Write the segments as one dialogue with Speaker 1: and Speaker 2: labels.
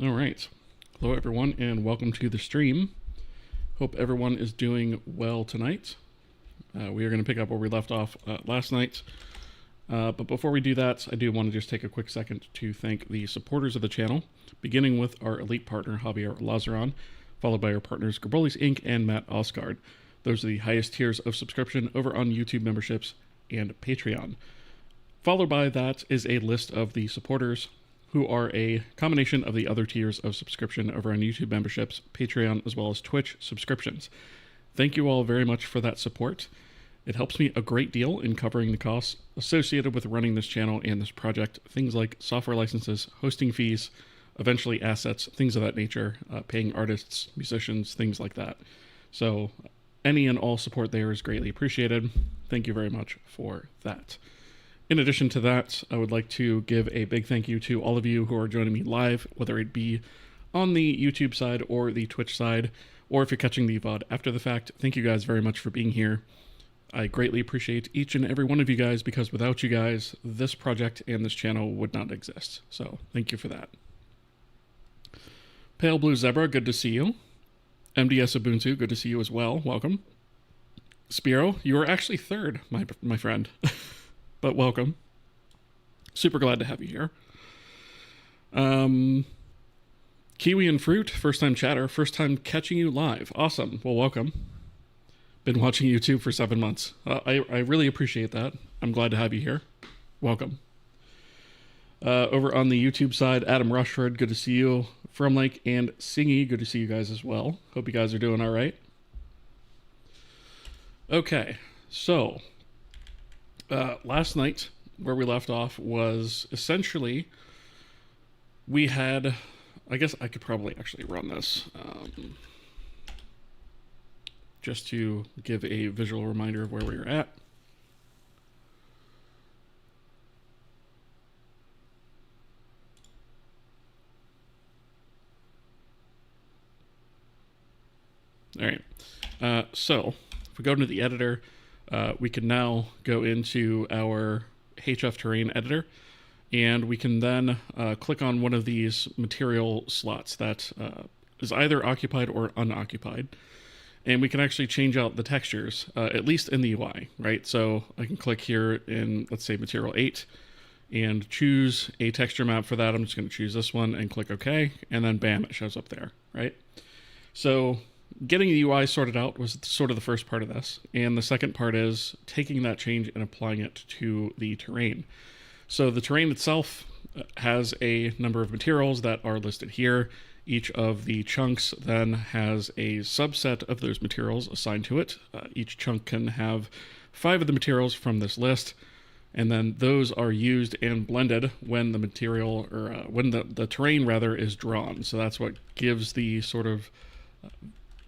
Speaker 1: All right. Hello, everyone, and welcome to the stream. Hope everyone is doing well tonight. We are going to pick up where we left off last night. But before we do that, I do want to just take a quick second to thank the supporters of the channel, beginning with our elite partner, Javier Lazaron, followed by our partners, Gerbolis Inc. and Matt Osgard. Those are the highest tiers of subscription over on YouTube memberships and Patreon. Followed by that is a list of the supporters, who are a combination of the other tiers of subscription over on YouTube memberships, Patreon, as well as Twitch subscriptions. Thank you all very much for that support. It helps me a great deal in covering the costs associated with running this channel and this project, things like software licenses, hosting fees, eventually assets, things of that nature, paying artists, musicians, things like that. So any and all support there is greatly appreciated. Thank you very much for that. In addition to that, I would like to give a big thank you to all of you who are joining me live, whether it be on the YouTube side or the Twitch side, or if you're catching the VOD after the fact. Thank you guys very much for being here. I greatly appreciate each and every one of you guys, because without you guys, this project and this channel would not exist. So thank you for that. Pale Blue Zebra, good to see you. MDS Ubuntu, good to see you as well. Welcome. Spiro, you are actually third, my friend. But welcome. Super glad to have you here. Kiwi and Fruit, first time chatter, first time catching you live. Awesome. Well, welcome. Been watching YouTube for 7 months. I really appreciate that. I'm glad to have you here. Welcome. Over on the YouTube side, Adam Rushford, good to see you. From Lake and Singy, good to see you guys as well. Hope you guys are doing all right. Okay, so last night, where we left off was essentially, we had, I guess I could probably actually run this, just to give a visual reminder of where we were at. All right, so if we go into the editor, we can now go into our HF terrain editor, and we can then click on one of these material slots that is either occupied or unoccupied, and we can actually change out the textures, at least in the UI, right? So I can click here in, let's say, material 8, and choose a texture map for that. I'm just going to choose this one and click OK, and then bam, it shows up there, right? So getting the UI sorted out was sort of the first part of this, and the second part is taking that change and applying it to the terrain. So the terrain itself has a number of materials that are listed here. Each of the chunks then has a subset of those materials assigned to it. Each chunk can have 5 of the materials from this list, and then those are used and blended when the material, or when the terrain rather, is drawn. So that's what gives the sort of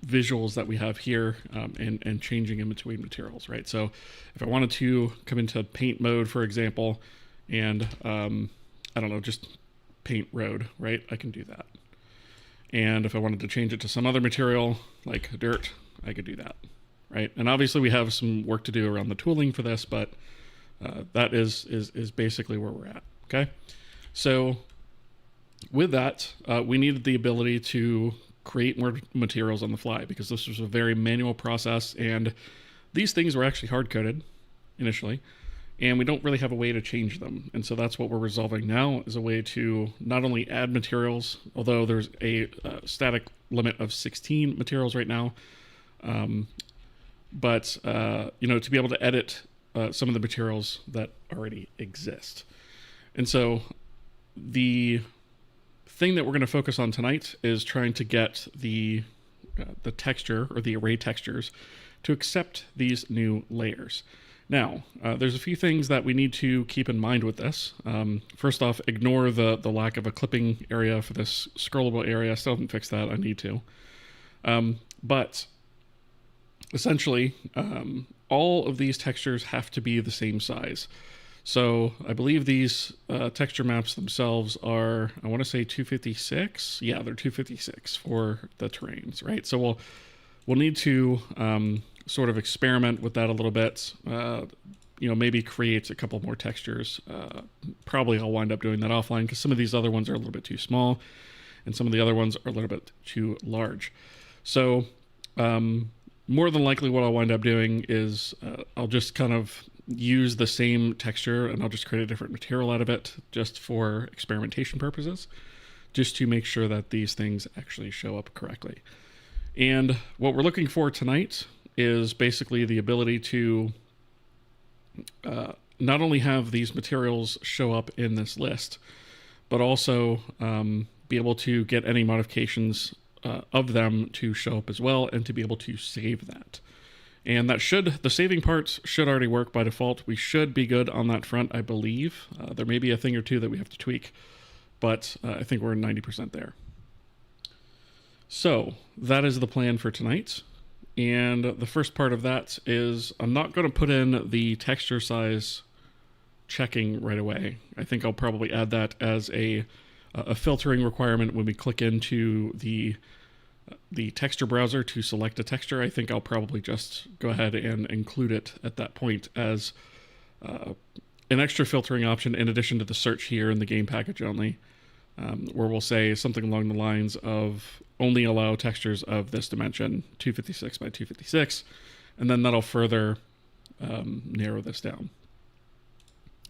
Speaker 1: visuals that we have here, and changing in between materials, right? So if I wanted to come into paint mode, for example, and I don't know, just paint road, right? I can do that. And if I wanted to change it to some other material like dirt, I could do that, right? And obviously we have some work to do around the tooling for this, but that is basically where we're at, okay? So with that, we needed the ability to create more materials on the fly, because this was a very manual process, and these things were actually hard-coded initially, and we don't really have a way to change them. And so that's what we're resolving now, is a way to not only add materials, although there's a static limit of 16 materials right now, but you know, to be able to edit some of the materials that already exist. And so the thing that we're going to focus on tonight is trying to get the texture, or the array textures, to accept these new layers. Now, there's a few things that we need to keep in mind with this. First off, ignore the lack of a clipping area for this scrollable area. I still haven't fixed that. I need to. But essentially, all of these textures have to be the same size. So I believe these texture maps themselves are, I want to say 256. Yeah, they're 256 for the terrains, right? So we'll need to sort of experiment with that a little bit. You know, maybe create a couple more textures. Probably I'll wind up doing that offline, because some of these other ones are a little bit too small. and some of the other ones are a little bit too large. So more than likely what I'll wind up doing is I'll just kind of use the same texture and I'll just create a different material out of it just for experimentation purposes, just to make sure that these things actually show up correctly. And what we're looking for tonight is basically the ability to not only have these materials show up in this list, but also be able to get any modifications of them to show up as well, and to be able to save that. And that the saving parts should already work by default. We should be good on that front, I believe. There may be a thing or two that we have to tweak, but I think we're 90% there. So that is the plan for tonight. And the first part of that is I'm not going to put in the texture size checking right away. I think I'll probably add that as a filtering requirement when we click into the texture browser to select a texture. I think I'll probably just go ahead and include it at that point as an extra filtering option in addition to the search here in the game package only, where we'll say something along the lines of only allow textures of this dimension, 256 by 256, and then that'll further narrow this down.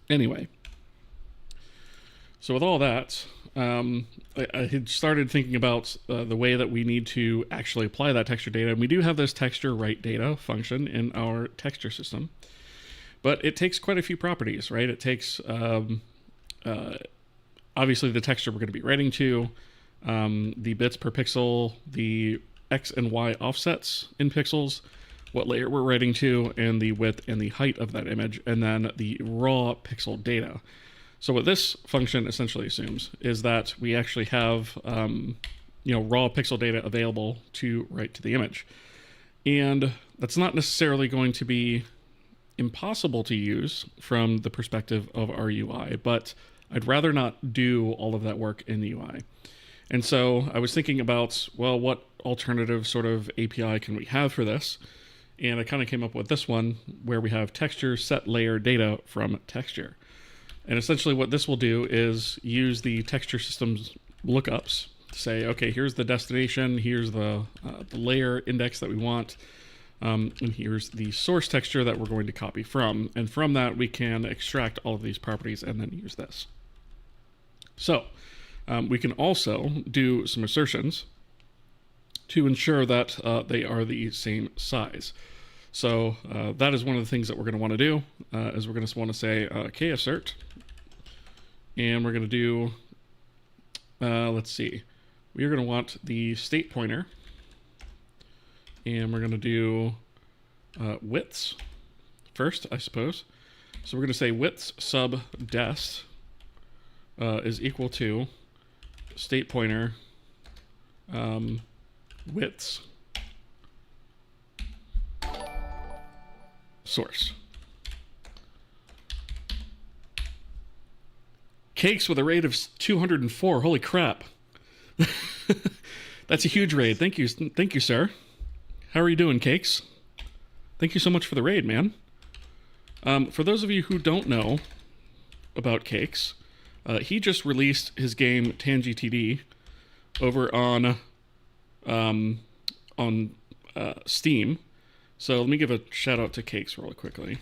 Speaker 1: Anyway, so with all that, I had started thinking about the way that we need to actually apply that texture data. And we do have this texture write data function in our texture system, but it takes quite a few properties, right? It takes obviously the texture we're going to be writing to, the bits per pixel, the X and Y offsets in pixels, what layer we're writing to, and the width and the height of that image, and then the raw pixel data. So what this function essentially assumes is that we actually have raw pixel data available to write to the image. And that's not necessarily going to be impossible to use from the perspective of our UI, but I'd rather not do all of that work in the UI. And so I was thinking about, well, what alternative sort of API can we have for this? And I kind of came up with this one where we have texture set layer data from texture. And essentially what this will do is use the texture system's lookups to say, okay, here's the destination, here's the layer index that we want, and here's the source texture that we're going to copy from. And from that, we can extract all of these properties and then use this. So we can also do some assertions to ensure that they are the same size. So that is one of the things that we're going to want to do, is we're going to want to say kassert, and we're going to do, let's see, we are going to want the state pointer, and we're going to do widths first, I suppose. So we're going to say widths sub dest is equal to state pointer widths source. Cakes with a raid of 204. Holy crap. That's a huge raid. Thank you, sir. How are you doing, Cakes? Thank you so much for the raid, man. For those of you who don't know about Cakes, he just released his game TanGTD over on Steam. So let me give a shout out to Cakes really quickly.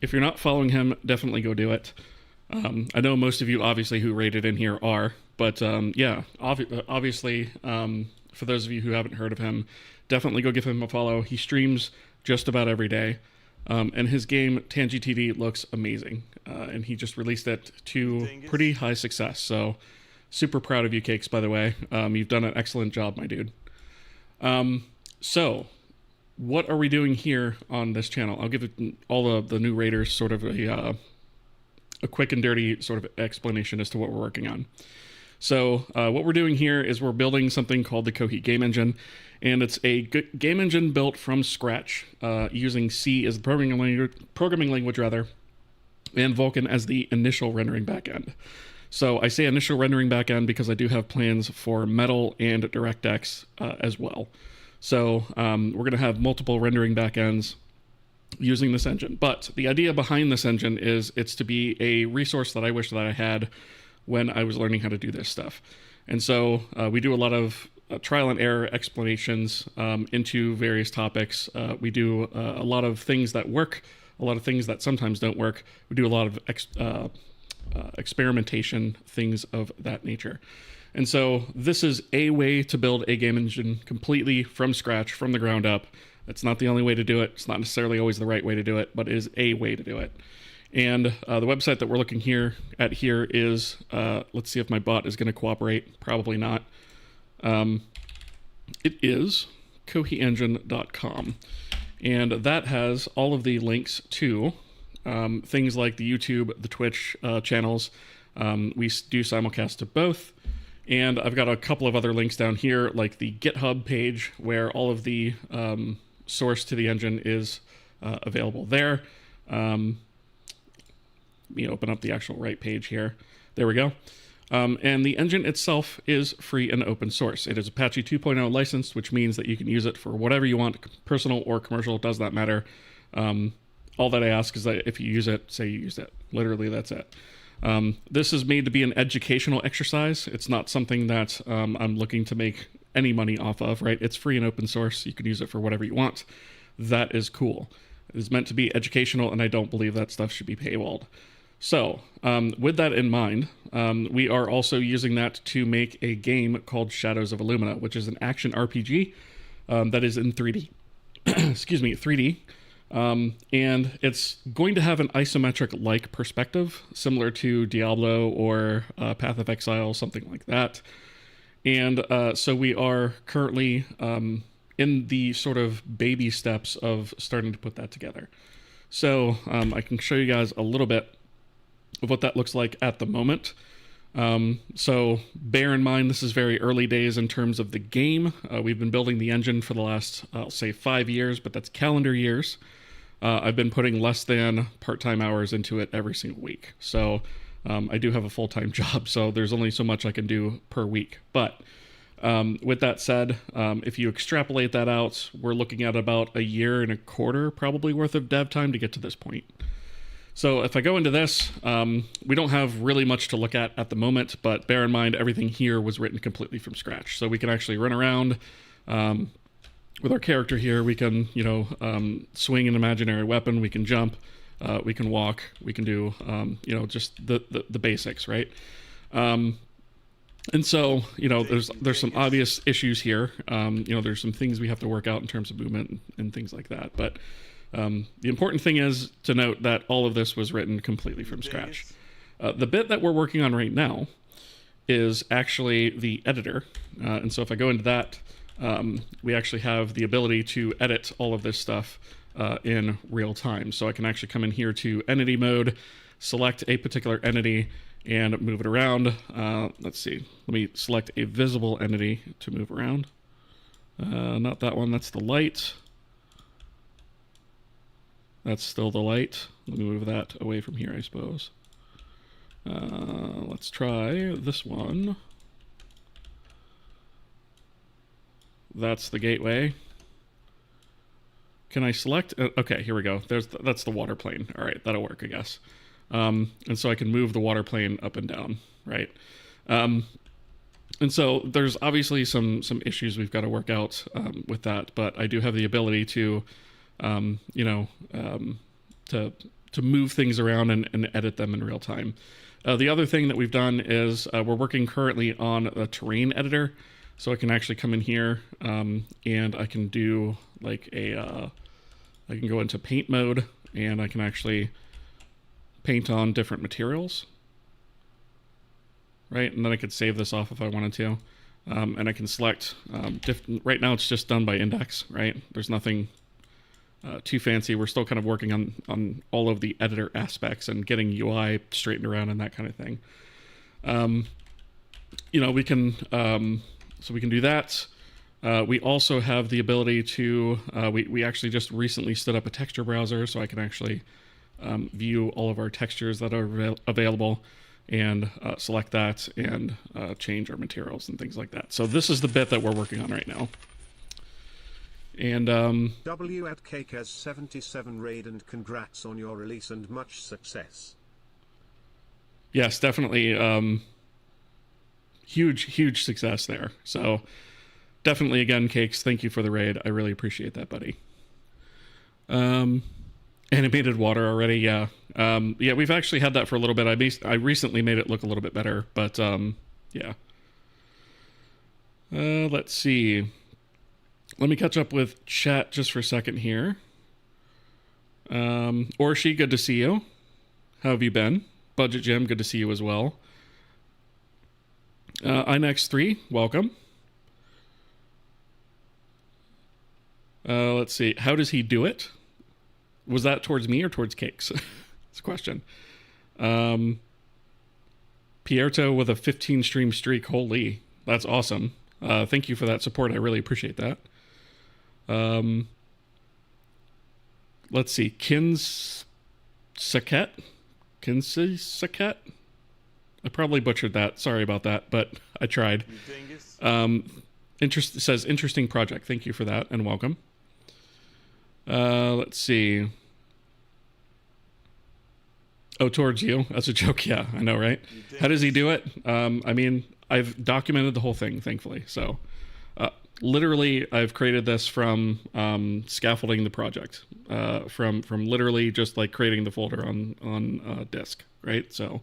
Speaker 1: If you're not following him, definitely go do it. I know most of you, obviously, who rated in here are, but yeah, obviously, for those of you who haven't heard of him, definitely go give him a follow. He streams just about every day, and his game TanGTD looks amazing, and he just released it to pretty high success. So, super proud of you, Cakes. By the way, you've done an excellent job, my dude. So, what are we doing here on this channel? I'll give all of the new raiders sort of a quick and dirty sort of explanation as to what we're working on. So what we're doing here is we're building something called the Kohi game engine, and it's a game engine built from scratch using C as the programming language rather, and Vulkan as the initial rendering backend. So I say initial rendering backend because I do have plans for Metal and DirectX as well. So we're going to have multiple rendering backends using this engine. But the idea behind this engine is it's to be a resource that I wish that I had when I was learning how to do this stuff. And so we do a lot of trial and error explanations into various topics. We do a lot of things that work, a lot of things that sometimes don't work. We do a lot of experimentation, things of that nature. And so this is a way to build a game engine completely from scratch, from the ground up. It's not the only way to do it. It's not necessarily always the right way to do it, but it is a way to do it. And the website that we're looking at here is, let's see if my bot is going to cooperate. Probably not. It is kohiengine.com. And that has all of the links to things like the YouTube, the Twitch channels. We do simulcast to both. And I've got a couple of other links down here, like the GitHub page, where all of the source to the engine is available there. Let me open up the actual right page here. There we go. And the engine itself is free and open source. It is Apache 2.0 licensed, which means that you can use it for whatever you want, personal or commercial, does not matter. All that I ask is that if you use it, say you use it. Literally, that's it. This is made to be an educational exercise. It's not something that I'm looking to make any money off of, right? It's free and open source. You can use it for whatever you want. That is cool. It is meant to be educational, and I don't believe that stuff should be paywalled. So, with that in mind, we are also using that to make a game called Shadows of Illumina, which is an action RPG that is in 3D. Excuse me, 3D. And it's going to have an isometric-like perspective, similar to Diablo or Path of Exile, something like that. And so we are currently in the sort of baby steps of starting to put that together. So I can show you guys a little bit of what that looks like at the moment. So bear in mind, this is very early days in terms of the game. We've been building the engine for the last, I'll say 5 years, but that's calendar years. I've been putting less than part-time hours into it every single week. So I do have a full-time job, so there's only so much I can do per week. But with that said, if you extrapolate that out, we're looking at about 1.25 years probably worth of dev time to get to this point. So if I go into this, we don't have really much to look at the moment, but bear in mind everything here was written completely from scratch. So we can actually run around with our character here. We can, swing an imaginary weapon. We can jump. We can walk. We can do, just the basics, right? And so, there's some obvious issues here. There's some things we have to work out in terms of movement and things like that. But the important thing is to note that all of this was written completely from scratch. The bit that we're working on right now is actually the editor. And so if I go into that, we actually have the ability to edit all of this stuff in real time. So I can actually come in here to entity mode, select a particular entity, and move it around. Let's see. Let me select a visible entity to move around. Not that one. That's the light. That's still the light. Let me move that away from here, I suppose. Let's try this one. That's the gateway. Can I select? Okay, here we go. That's the water plane. All right, that'll work, I guess. And so I can move the water plane up and down, right? And so there's obviously some issues we've got to work out with that, but I do have the ability to, to move things around and edit them in real time. The other thing that we've done is we're working currently on a terrain editor. So I can actually come in here and I can do like I can go into paint mode and I can actually paint on different materials. Right, and then I could save this off if I wanted to. And I can select, right now it's just done by index, right? There's nothing too fancy. We're still kind of working on all of the editor aspects and getting UI straightened around and that kind of thing. We can... So we can do that. We also have the ability to, we actually just recently stood up a texture browser, so I can actually view all of our textures that are available and select that and change our materials and things like that. So this is the bit that we're working on right now. And
Speaker 2: W at KKS77 raid, and congrats on your release and much success.
Speaker 1: Yes, definitely. huge success there. So definitely, again, Cakes, thank you for the raid. I really appreciate that, buddy. Animated water already, yeah. Yeah, we've actually had that for a little bit. I recently made it look a little bit better, but yeah. Let's see. Let me catch up with chat just for a second here. Orshi, good to see you. How have you been? Budget Jim, good to see you as well. iNext3, welcome. Let's see. How does he do it? Was that towards me or towards Cakes? That's a question. Pierto with a 15 stream streak. Holy, that's awesome. Thank you for that support. I really appreciate that. Let's see. Kinsey Saket. I probably butchered that. Sorry about that, but I tried. Says interesting project. Thank you for that and welcome. Let's see. Oh, towards you. That's a joke. Yeah, I know, right? How does he do it? I mean, I've documented the whole thing, thankfully. So, literally, I've created this from scaffolding the project, from literally just like creating the folder on disk, right? So,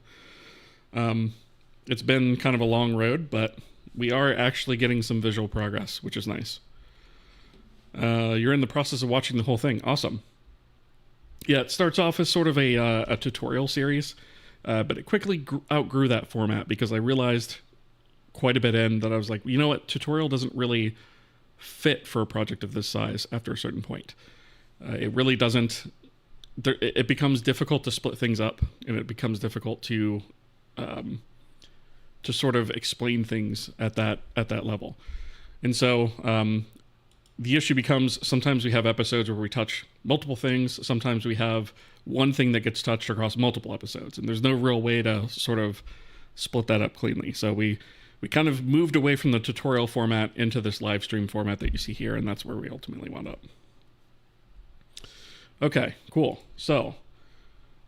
Speaker 1: it's been kind of a long road, but we are actually getting some visual progress, which is nice. You're in the process of watching the whole thing. Awesome. Yeah, it starts off as sort of a tutorial series, but it quickly outgrew that format because I realized quite a bit in that I was like, you know what, tutorial doesn't really fit for a project of this size after a certain point. It really doesn't. It becomes difficult to split things up, and it becomes difficult to sort of explain things at that level. And so the issue becomes sometimes we have episodes where we touch multiple things. Sometimes we have one thing that gets touched across multiple episodes, and there's no real way to sort of split that up cleanly. So we kind of moved away from the tutorial format into this live stream format that you see here, and that's where we ultimately wound up. Okay, cool. So,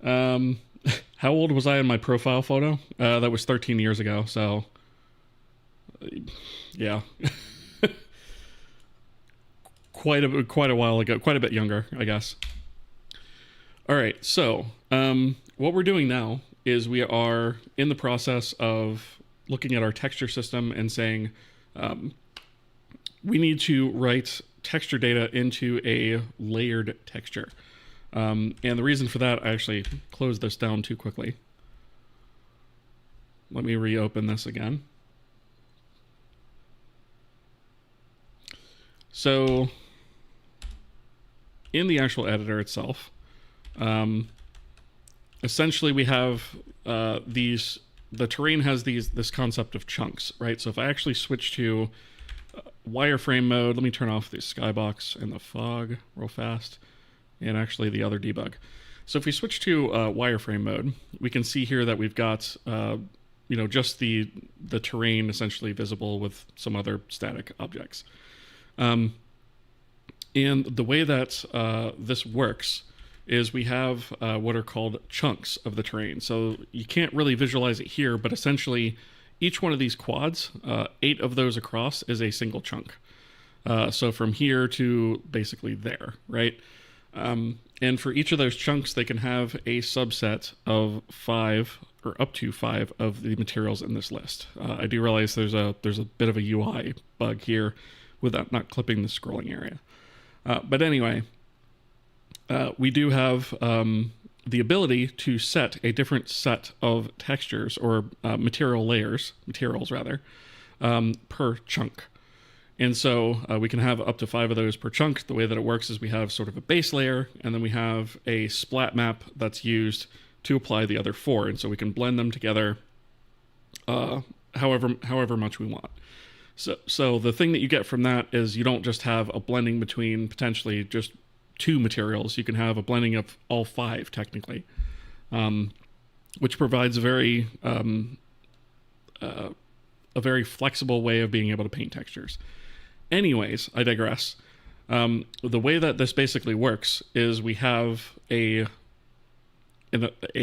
Speaker 1: how old was I in my profile photo? That was 13 years ago, so yeah. Quite a while ago, quite a bit younger, I guess. All right, so what we're doing now is we are in the process of looking at our texture system and saying we need to write texture data into a layered texture. And the reason for that, I actually closed this down too quickly. Let me reopen this again. So in the actual editor itself, essentially we have the terrain has this concept of chunks, right? So if I actually switch to wireframe mode, let me turn off the skybox and the fog real fast, and actually the other debug. So if we switch to wireframe mode, we can see here that we've got just the terrain essentially visible with some other static objects. And the way that this works is we have what are called chunks of the terrain. So you can't really visualize it here, but essentially each one of these quads, 8 of those across, is a single chunk. So from here to basically there, right? And for each of those chunks, they can have a subset of 5 or up to 5 of the materials in this list. I do realize there's a bit of a UI bug here with that not clipping the scrolling area. But anyway, we do have the ability to set a different set of textures or materials per chunk. And so we can have up to 5 of those per chunk. The way that it works is we have sort of a base layer, and then we have a splat map that's used to apply the other 4. And so we can blend them together however much we want. So the thing that you get from that is you don't just have a blending between potentially just 2 materials. You can have a blending of all 5 technically, which provides a very flexible way of being able to paint textures. Anyways, I digress. The way that this basically works is we have a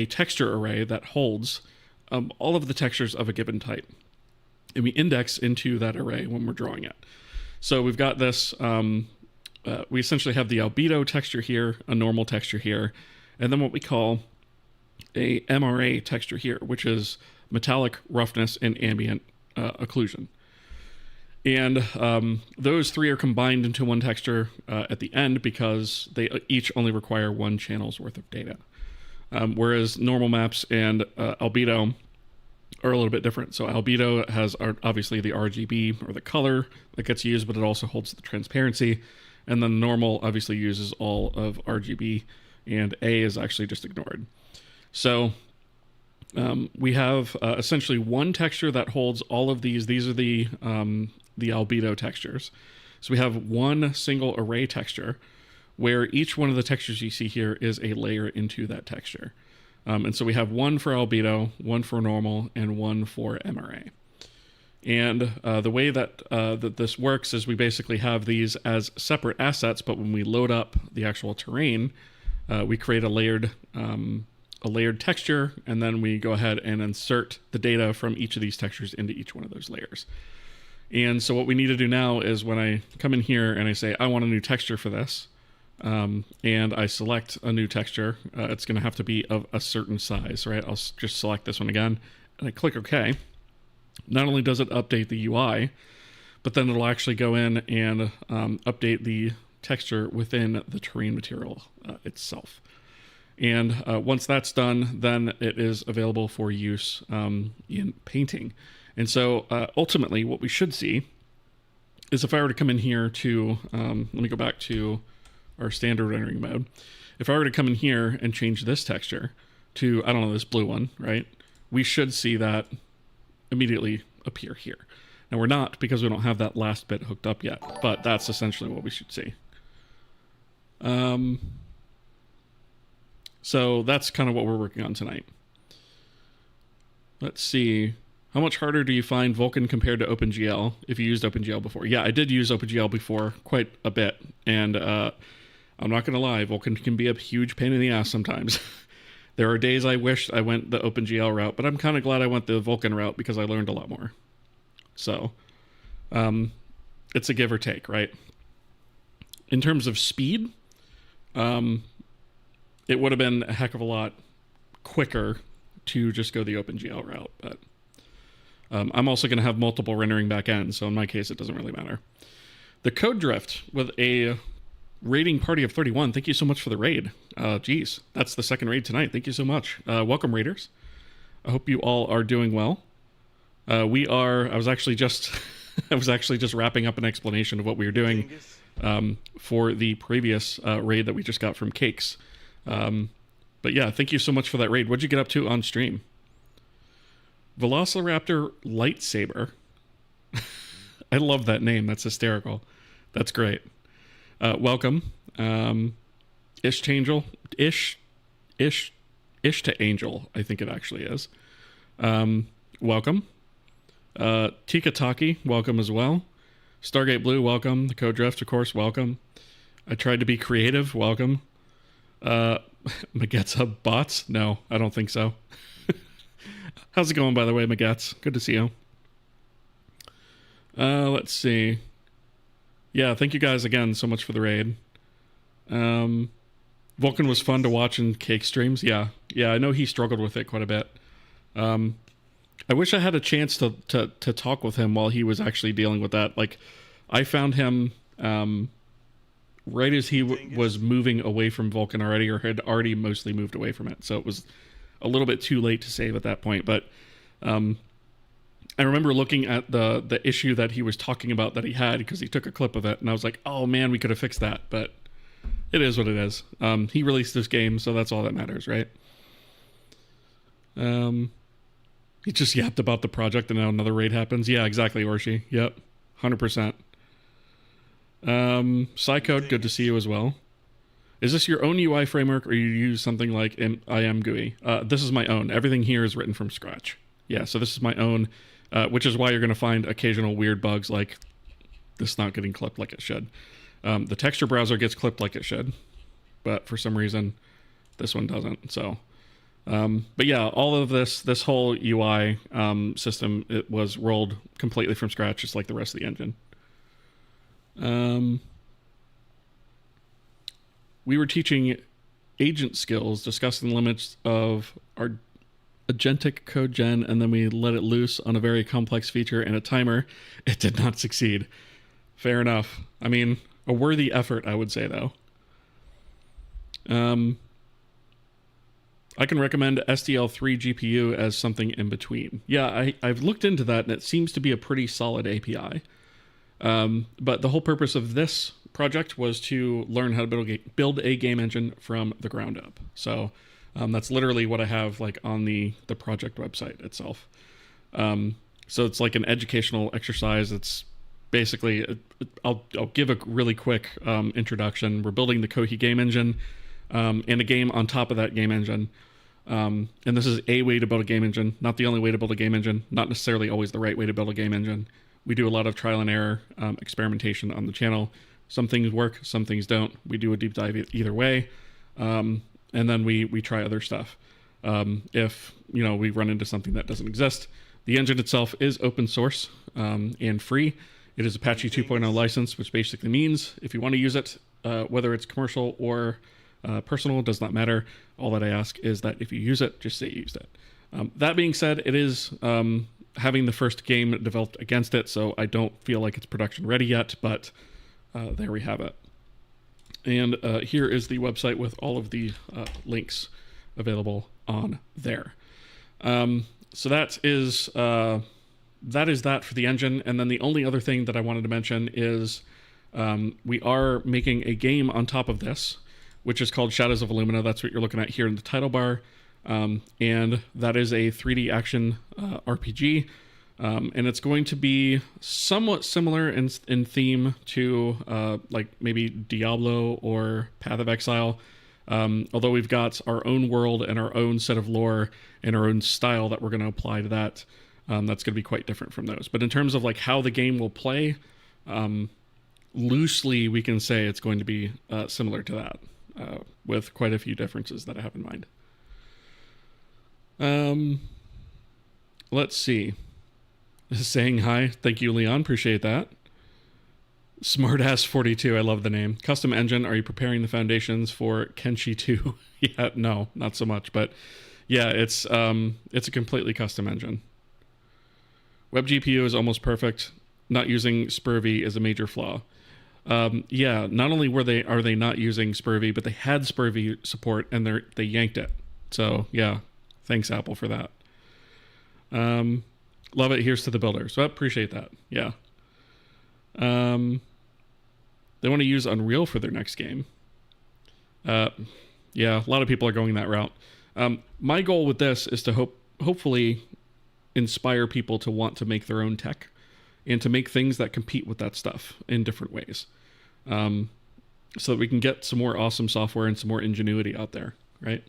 Speaker 1: texture array that holds all of the textures of a given type. and we index into that array when we're drawing it. So we've got this, we essentially have the albedo texture here, a normal texture here, and then what we call a MRA texture here, which is metallic roughness and ambient occlusion. And those three are combined into one texture at the end because they each only require one channel's worth of data. Whereas normal maps and albedo are a little bit different. So albedo has obviously the RGB or the color that gets used, but it also holds the transparency. And then normal obviously uses all of RGB, and A is actually just ignored. So we have essentially one texture that holds all of these. These are the albedo textures. So we have one single array texture where each one of the textures you see here is a layer into that texture. And so we have one for albedo, one for normal, and one for MRA. And the way that this works is we basically have these as separate assets, but when we load up the actual terrain, we create a layered texture, and then we go ahead and insert the data from each of these textures into each one of those layers. And so what we need to do now is when I come in here and I say, I want a new texture for this, and I select a new texture, it's going to have to be of a certain size, right? I'll just select this one again, and I click OK. Not only does it update the UI, but then it'll actually go in and update the texture within the terrain material itself. And once that's done, then it is available for use in painting. And so ultimately what we should see is if I were to come in here to, let me go back to our standard rendering mode. If I were to come in here and change this texture to, I don't know, this blue one, right? We should see that immediately appear here. Now we're not, because we don't have that last bit hooked up yet, but that's essentially what we should see. So that's kind of what we're working on tonight. Let's see. How much harder do you find Vulkan compared to OpenGL if you used OpenGL before? Yeah, I did use OpenGL before quite a bit. And I'm not going to lie, Vulkan can be a huge pain in the ass sometimes. There are days I wish I went the OpenGL route, but I'm kind of glad I went the Vulkan route because I learned a lot more. So it's a give or take, right? In terms of speed, it would have been a heck of a lot quicker to just go the OpenGL route, but I'm also going to have multiple rendering backends, so in my case, it doesn't really matter. The Code Drift with a raiding party of 31. Thank you so much for the raid. Geez, that's the second raid tonight. Thank you so much. Welcome, raiders. I hope you all are doing well. I was actually just wrapping up an explanation of what we were doing for the previous raid that we just got from Cakes. But yeah, thank you so much for that raid. What'd you get up to on stream? Velociraptor Lightsaber. I love that name. That's hysterical. That's great. Welcome. Ish to Angel, I think it actually is. Welcome. Tikataki, welcome as well. Stargate Blue, welcome. The Code Drift, of course, welcome. I tried to be creative, welcome. Magetsa bots? No, I don't think so. How's it going, by the way, Magets? Good to see you. Let's see. Yeah, thank you guys again so much for the raid. Vulkan was fun to watch in Cake streams. Yeah, I know he struggled with it quite a bit. I wish I had a chance to talk with him while he was actually dealing with that. Like, I found him right as he was moving away from Vulkan already, or had already mostly moved away from it. So it was a little bit too late to save at that point. But I remember looking at the issue that he was talking about that he had, because he took a clip of it, and I was like, oh man, we could have fixed that. But it is what it is. He released this game, so that's all that matters, right? He just yapped about the project, and now another raid happens. Yeah, exactly, Orshi. Yep, 100%. Psycode, good to see you as well. Is this your own UI framework, or you use something like IM GUI? This is my own. Everything here is written from scratch. Yeah, so this is my own, which is why you're going to find occasional weird bugs like this not getting clipped like it should. The texture browser gets clipped like it should, but for some reason, this one doesn't. So But yeah, all of this whole UI system, it was rolled completely from scratch, just like the rest of the engine. We were teaching agent skills, discussing the limits of our agentic code gen, and then we let it loose on a very complex feature and a timer. It did not succeed. Fair enough. I mean, a worthy effort, I would say, though. I can recommend SDL3 GPU as something in between. Yeah, I've looked into that, and it seems to be a pretty solid API. But the whole purpose of this project was to learn how to build a game engine from the ground up. So that's literally what I have like on the project website itself. So it's like an educational exercise. It's basically, I'll give a really quick introduction. We're building the Kohi game engine and a game on top of that game engine. And this is a way to build a game engine, not the only way to build a game engine, not necessarily always the right way to build a game engine. We do a lot of trial and error experimentation on the channel. Some things work, some things don't. We do a deep dive either way. And then we try other stuff. If we run into something that doesn't exist. The engine itself is open source and free. It is Apache 2.0 license, which basically means if you want to use it, whether it's commercial or personal, does not matter. All that I ask is that if you use it, just say you used it. That being said, it is having the first game developed against it, so I don't feel like it's production ready yet, but there we have it. And here is the website with all of the links available on there. So that is that for the engine. And then the only other thing that I wanted to mention is we are making a game on top of this, which is called Shadows of Illumina. That's what you're looking at here in the title bar. And that is a 3D action RPG. And it's going to be somewhat similar in theme to like maybe Diablo or Path of Exile. Although we've got our own world and our own set of lore and our own style that we're going to apply to that. That's going to be quite different from those. But in terms of like how the game will play, loosely we can say it's going to be similar to that, with quite a few differences that I have in mind. Let's see. Saying hi. Thank you, Leon. Appreciate that. Smartass42. I love the name. Custom engine. Are you preparing the foundations for Kenshi 2? Yeah, no, not so much. But yeah, it's a completely custom engine. Web GPU is almost perfect. Not using SPIR-V is a major flaw. Yeah, not only are they not using SPIR-V, but they had SPIR-V support and they yanked it. So yeah, thanks Apple for that. Love it. Here's to the builders. So I appreciate that. Yeah. They want to use Unreal for their next game. Yeah, a lot of people are going that route. My goal with this is to hopefully inspire people to want to make their own tech and to make things that compete with that stuff in different ways. So that we can get some more awesome software and some more ingenuity out there, right?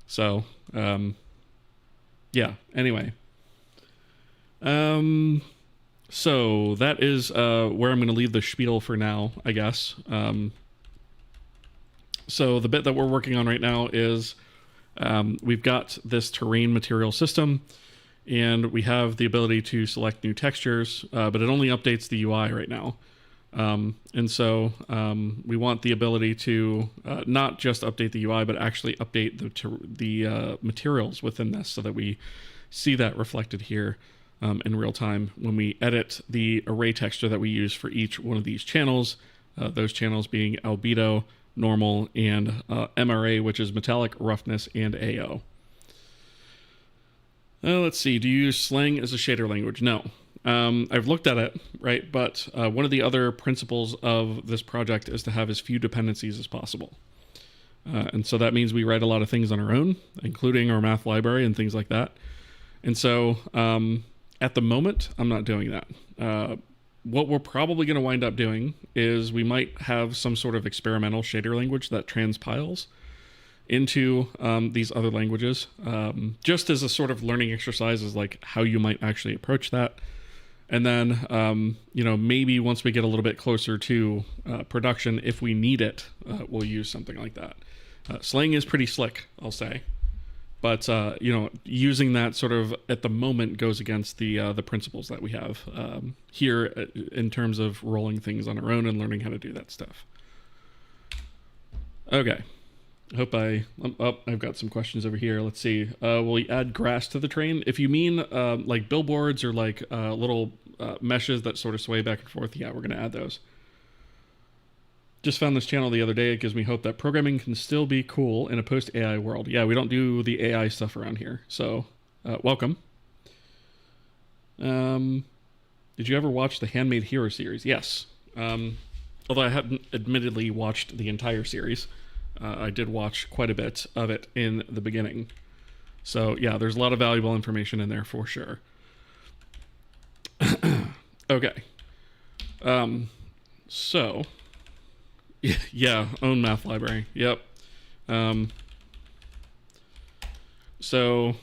Speaker 1: So, yeah, anyway. So that is where I'm going to leave the spiel for now, I guess. So the bit that we're working on right now is we've got this terrain material system, and we have the ability to select new textures, but it only updates the UI right now. And so we want the ability to not just update the UI, but actually update the materials within this so that we see that reflected here in real time when we edit the array texture that we use for each one of these channels, those channels being albedo, normal, and MRA, which is metallic, roughness, and AO. Let's see, do you use Slang as a shader language? No. I've looked at it, right? But one of the other principles of this project is to have as few dependencies as possible. And so that means we write a lot of things on our own, including our math library and things like that. And so at the moment, I'm not doing that. What we're probably going to wind up doing is we might have some sort of experimental shader language that transpiles into these other languages, just as a sort of learning exercise, is like how you might actually approach that. And then, maybe once we get a little bit closer to production, if we need it, we'll use something like that. Slang is pretty slick, I'll say. But using that sort of at the moment goes against the principles that we have here in terms of rolling things on our own and learning how to do that stuff. Okay, I've got some questions over here. Let's see. Will we add grass to the terrain? If you mean like billboards or like little meshes that sort of sway back and forth, yeah, we're going to add those. Just found this channel the other day. It gives me hope that programming can still be cool in a post-AI world. Yeah, we don't do the AI stuff around here. So, welcome. Did you ever watch the Handmade Hero series? Yes. Although I hadn't admittedly watched the entire series. I did watch quite a bit of it in the beginning. So, yeah, there's a lot of valuable information in there for sure. Okay. So... yeah, own math library. Yep. So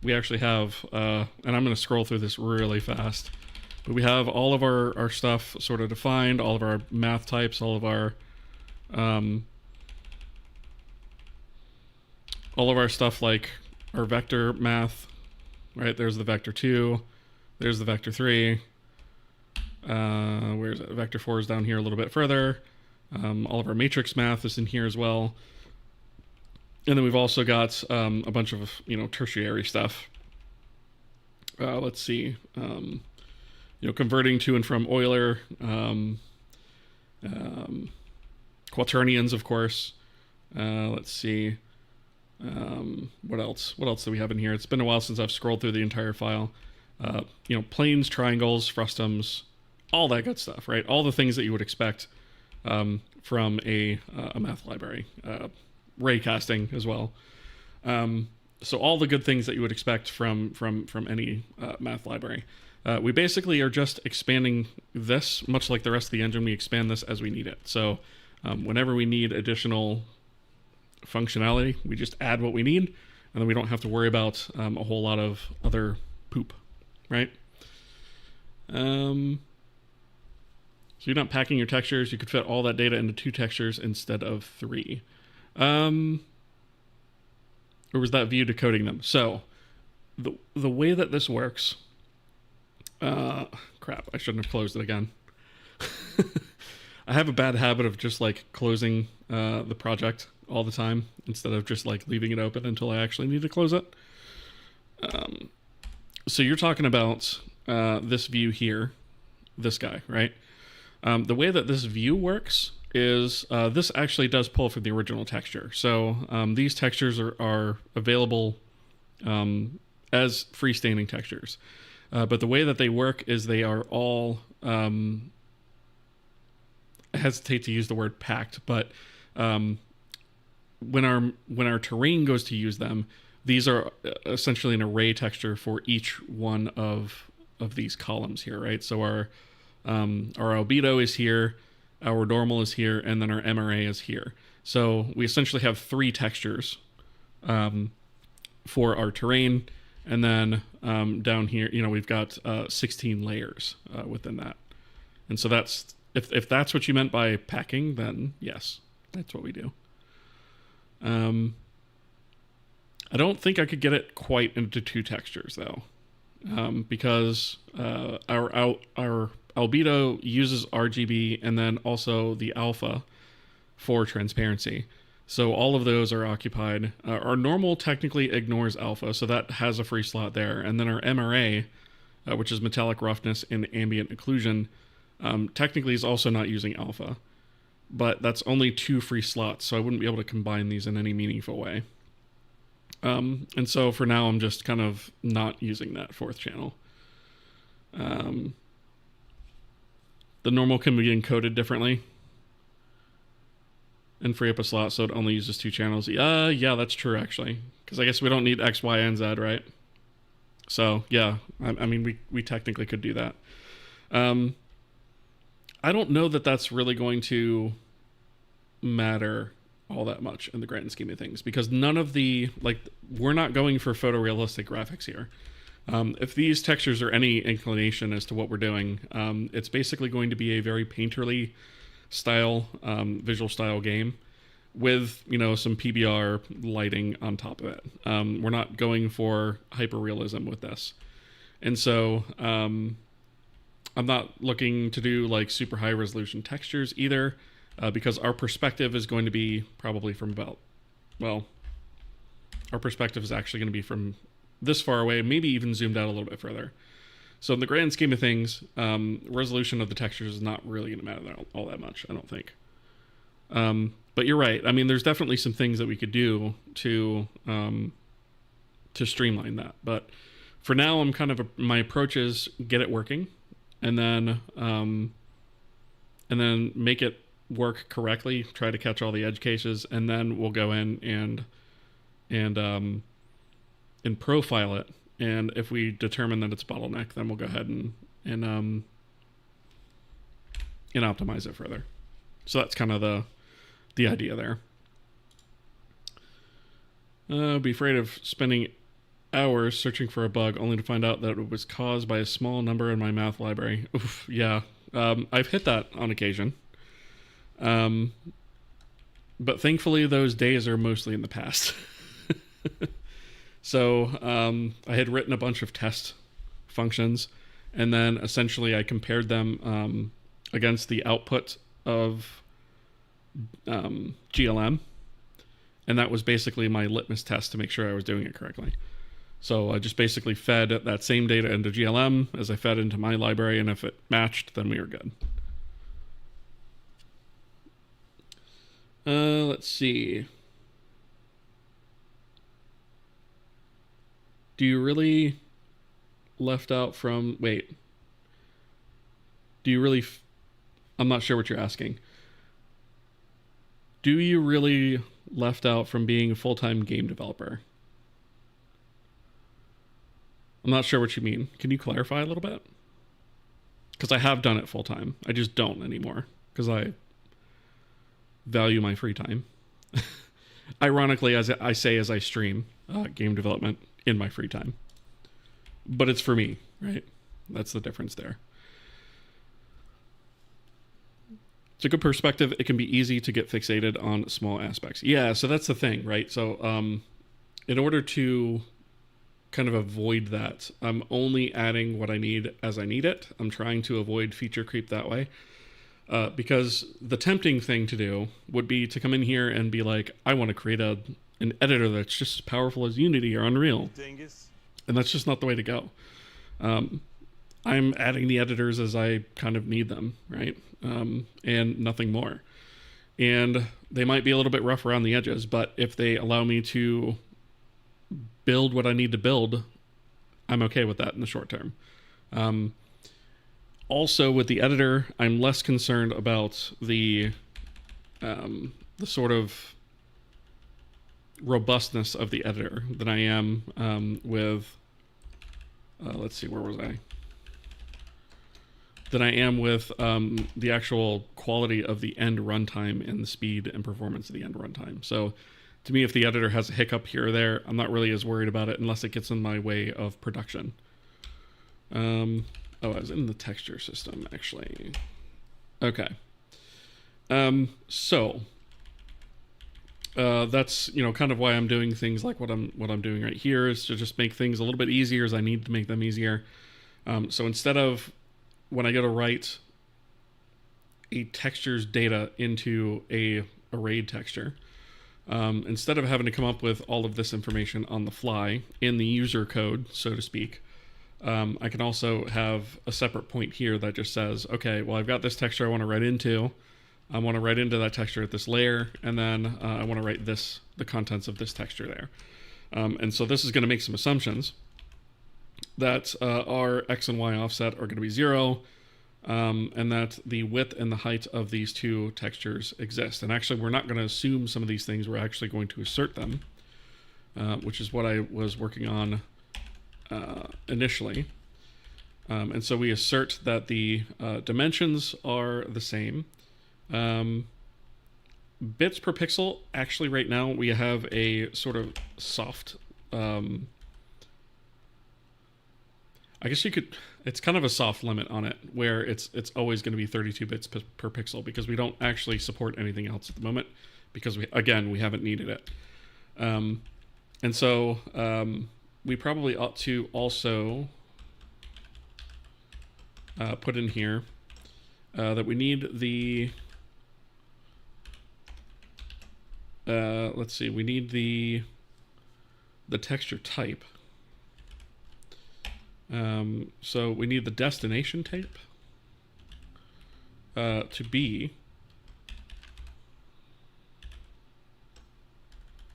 Speaker 1: we actually have, and I'm going to scroll through this really fast, but we have all of our stuff sort of defined, all of our math types, all of our stuff like our vector math, right? There's the vector 2, there's the vector 3, where's it? Vector 4 is down here a little bit further. All of our matrix math is in here as well. And then we've also got a bunch of, tertiary stuff. Let's see. Converting to and from Euler. Quaternions, of course. Let's see. What else? What else do we have in here? It's been a while since I've scrolled through the entire file. Planes, triangles, frustums, all that good stuff, right? All the things that you would expect from a math library, raycasting as well. So all the good things that you would expect from any math library. We basically are just expanding this, much like the rest of the engine. We expand this as we need it. So whenever we need additional functionality, we just add what we need, and then we don't have to worry about a whole lot of other poop, right? So you're not packing your textures. You could fit all that data into 2 textures instead of 3. Or was that view decoding them? So the way that this works... crap, I shouldn't have closed it again. I have a bad habit of just like closing the project all the time instead of just like leaving it open until I actually need to close it. So you're talking about this view here, this guy, right? The way that this view works is this actually does pull from the original texture. So these textures are available as freestanding textures. But the way that they work is they are all, I hesitate to use the word packed, but when our terrain goes to use them, these are essentially an array texture for each one of these columns here, right? So our albedo is here, our normal is here, and then our MRA is here. So we essentially have 3 textures for our terrain, and then down here, we've got 16 layers within that. And so that's, if that's what you meant by packing, then yes, that's what we do. I don't think I could get it quite into 2 textures though, because our albedo uses RGB and then also the alpha for transparency. So all of those are occupied. Our normal technically ignores alpha, so that has a free slot there. And then our MRA, which is metallic roughness and ambient occlusion, technically is also not using alpha. But that's only 2 free slots, so I wouldn't be able to combine these in any meaningful way. And so for now, I'm just kind of not using that 4th channel. The normal can be encoded differently and free up a slot so it only uses 2 channels. Yeah, that's true actually, because I guess we don't need X, Y, and Z, right? So yeah, I mean we technically could do that. I don't know that that's really going to matter all that much in the grand scheme of things, because none of the, we're not going for photorealistic graphics here. If these textures are any inclination as to what we're doing, it's basically going to be a very painterly style, visual style game. with, you know, some PBR lighting on top of it. We're not going for hyperrealism with this. And so I'm not looking to do like super high resolution textures either, because our perspective is going to be probably from about, well, our perspective is actually going to be from this far away, maybe even zoomed out a little bit further. So in the grand scheme of things, resolution of the textures is not really going to matter all that much, I don't think. But you're right. I mean, there's definitely some things that we could do to streamline that. But for now, I'm kind of my approach is get it working, and then make it work correctly. Try to catch all the edge cases, and then we'll go in and profile it. And if we determine that it's bottleneck, then we'll go ahead and optimize it further. So that's kind of the idea there. Be afraid of spending hours searching for a bug only to find out that it was caused by a small number in my math library. Oof, yeah. I've hit that on occasion. But thankfully those days are mostly in the past. So I had written a bunch of test functions, and then essentially I compared them against the output of GLM, and that was basically my litmus test to make sure I was doing it correctly. So I just basically fed that same data into GLM as I fed into my library, and if it matched, then we were good. Let's see. Do you really left out from... Wait. Do you really... I'm not sure what you're asking. Do you really left out from being a full-time game developer? I'm not sure what you mean. Can you clarify a little bit? Because I have done it full-time. I just don't anymore. Because I value my free time. Ironically, as I say as I stream game development in my free time. But it's for me, right? That's the difference there. It's a good perspective. It can be easy to get fixated on small aspects. Yeah, so that's the thing, right? So in order to kind of avoid that, I'm only adding what I need as I need it. I'm trying to avoid feature creep that way. Because the tempting thing to do would be to come in here and be like, I want to create an editor that's just as powerful as Unity or Unreal. Dingus. And that's just not the way to go. I'm adding the editors as I kind of need them, right? And nothing more. And they might be a little bit rough around the edges, but if they allow me to build what I need to build, I'm okay with that in the short term. Also, with the editor, I'm less concerned about the sort of robustness of the editor than I am with, let's see, where was I? Than I am with the actual quality of the end runtime and the speed and performance of the end runtime. So to me, if the editor has a hiccup here or there, I'm not really as worried about it unless it gets in my way of production. Oh, I was in the texture system, actually. Okay. So that's, you know, kind of why I'm doing things like what I'm doing right here, is to just make things a little bit easier as I need to make them easier. So instead of when I go to write a texture's data into a arrayed texture, instead of having to come up with all of this information on the fly in the user code, so to speak, I can also have a separate point here that just says, okay, well, I've got this texture I want to write into. I want to write into that texture at this layer, and then I want to write the contents of this texture there. And so this is going to make some assumptions that our X and Y offset are going to be 0, and that the width and the height of these two textures exist. And actually, we're not going to assume some of these things. We're actually going to assert them, which is what I was working on initially. And so we assert that the dimensions are the same. Bits per pixel, actually right now we have a sort of soft, I guess you could, it's kind of a soft limit on it, where it's always going to be 32 bits per pixel, because we don't actually support anything else at the moment. because we haven't needed it. And so we probably ought to also put in here that we need the let's see, we need the texture type. So we need the destination type to be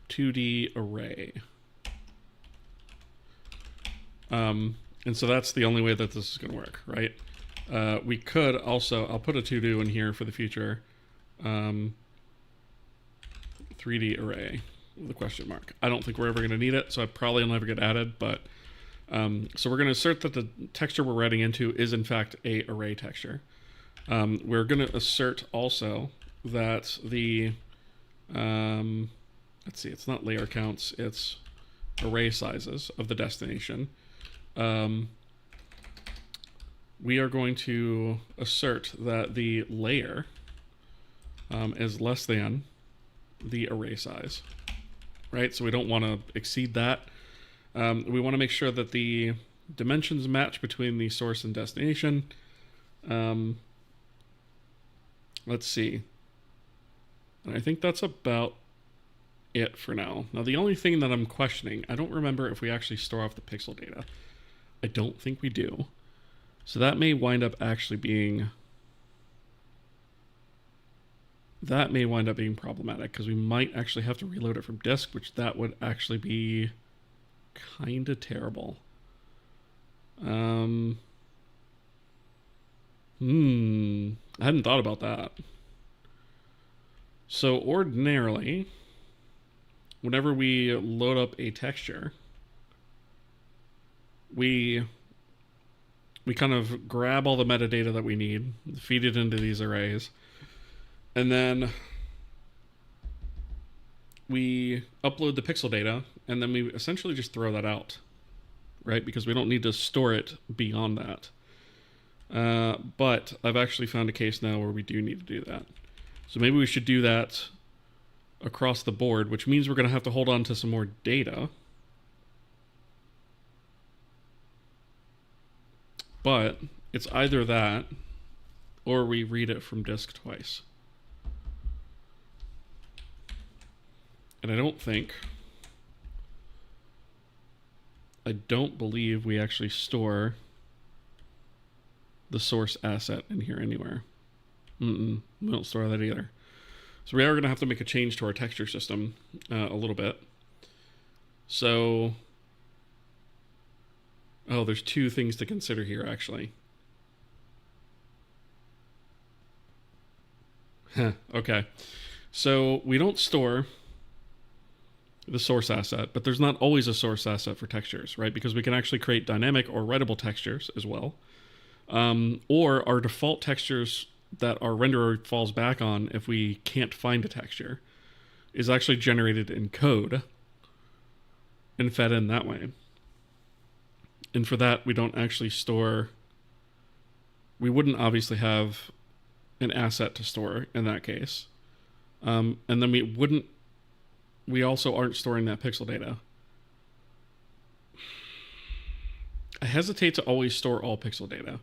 Speaker 1: 2D array. And so that's the only way that this is going to work, right? We could also, I'll put a to-do in here for the future, 3D array with a question mark. I don't think we're ever going to need it, so I probably will never get added, but so we're going to assert that the texture we're writing into is in fact a array texture. We're going to assert also that the let's see, it's not layer counts, it's array sizes of the destination. We are going to assert that the layer is less than the array size, right? So we don't want to exceed that. We want to make sure that the dimensions match between the source and destination. Let's see. And I think that's about it for now. Now, the only thing that I'm questioning, I don't remember if we actually store off the pixel data. I don't think we do. So that may wind up actually being... That may wind up being problematic, because we might actually have to reload it from disk, which that would actually be kind of terrible. I hadn't thought about that. So ordinarily, whenever we load up a texture, we kind of grab all the metadata that we need, feed it into these arrays, and then we upload the pixel data, and then we essentially just throw that out, right? Because we don't need to store it beyond that. But I've actually found a case now where we do need to do that. So maybe we should do that across the board, which means we're going to have to hold on to some more data. But it's either that, or we read it from disk twice. And I don't believe we actually store the source asset in here anywhere. We don't store that either. So we are going to have to make a change to our texture system a little bit. So, oh, there's two things to consider here, actually. Okay. So we don't store the source asset, but there's not always a source asset for textures, right? Because we can actually create dynamic or writable textures as well. Or our default textures that our renderer falls back on if we can't find a texture is actually generated in code and fed in that way. And for that, we don't actually store... We wouldn't obviously have an asset to store in that case. And then we also aren't storing that pixel data. I hesitate to always store all pixel data.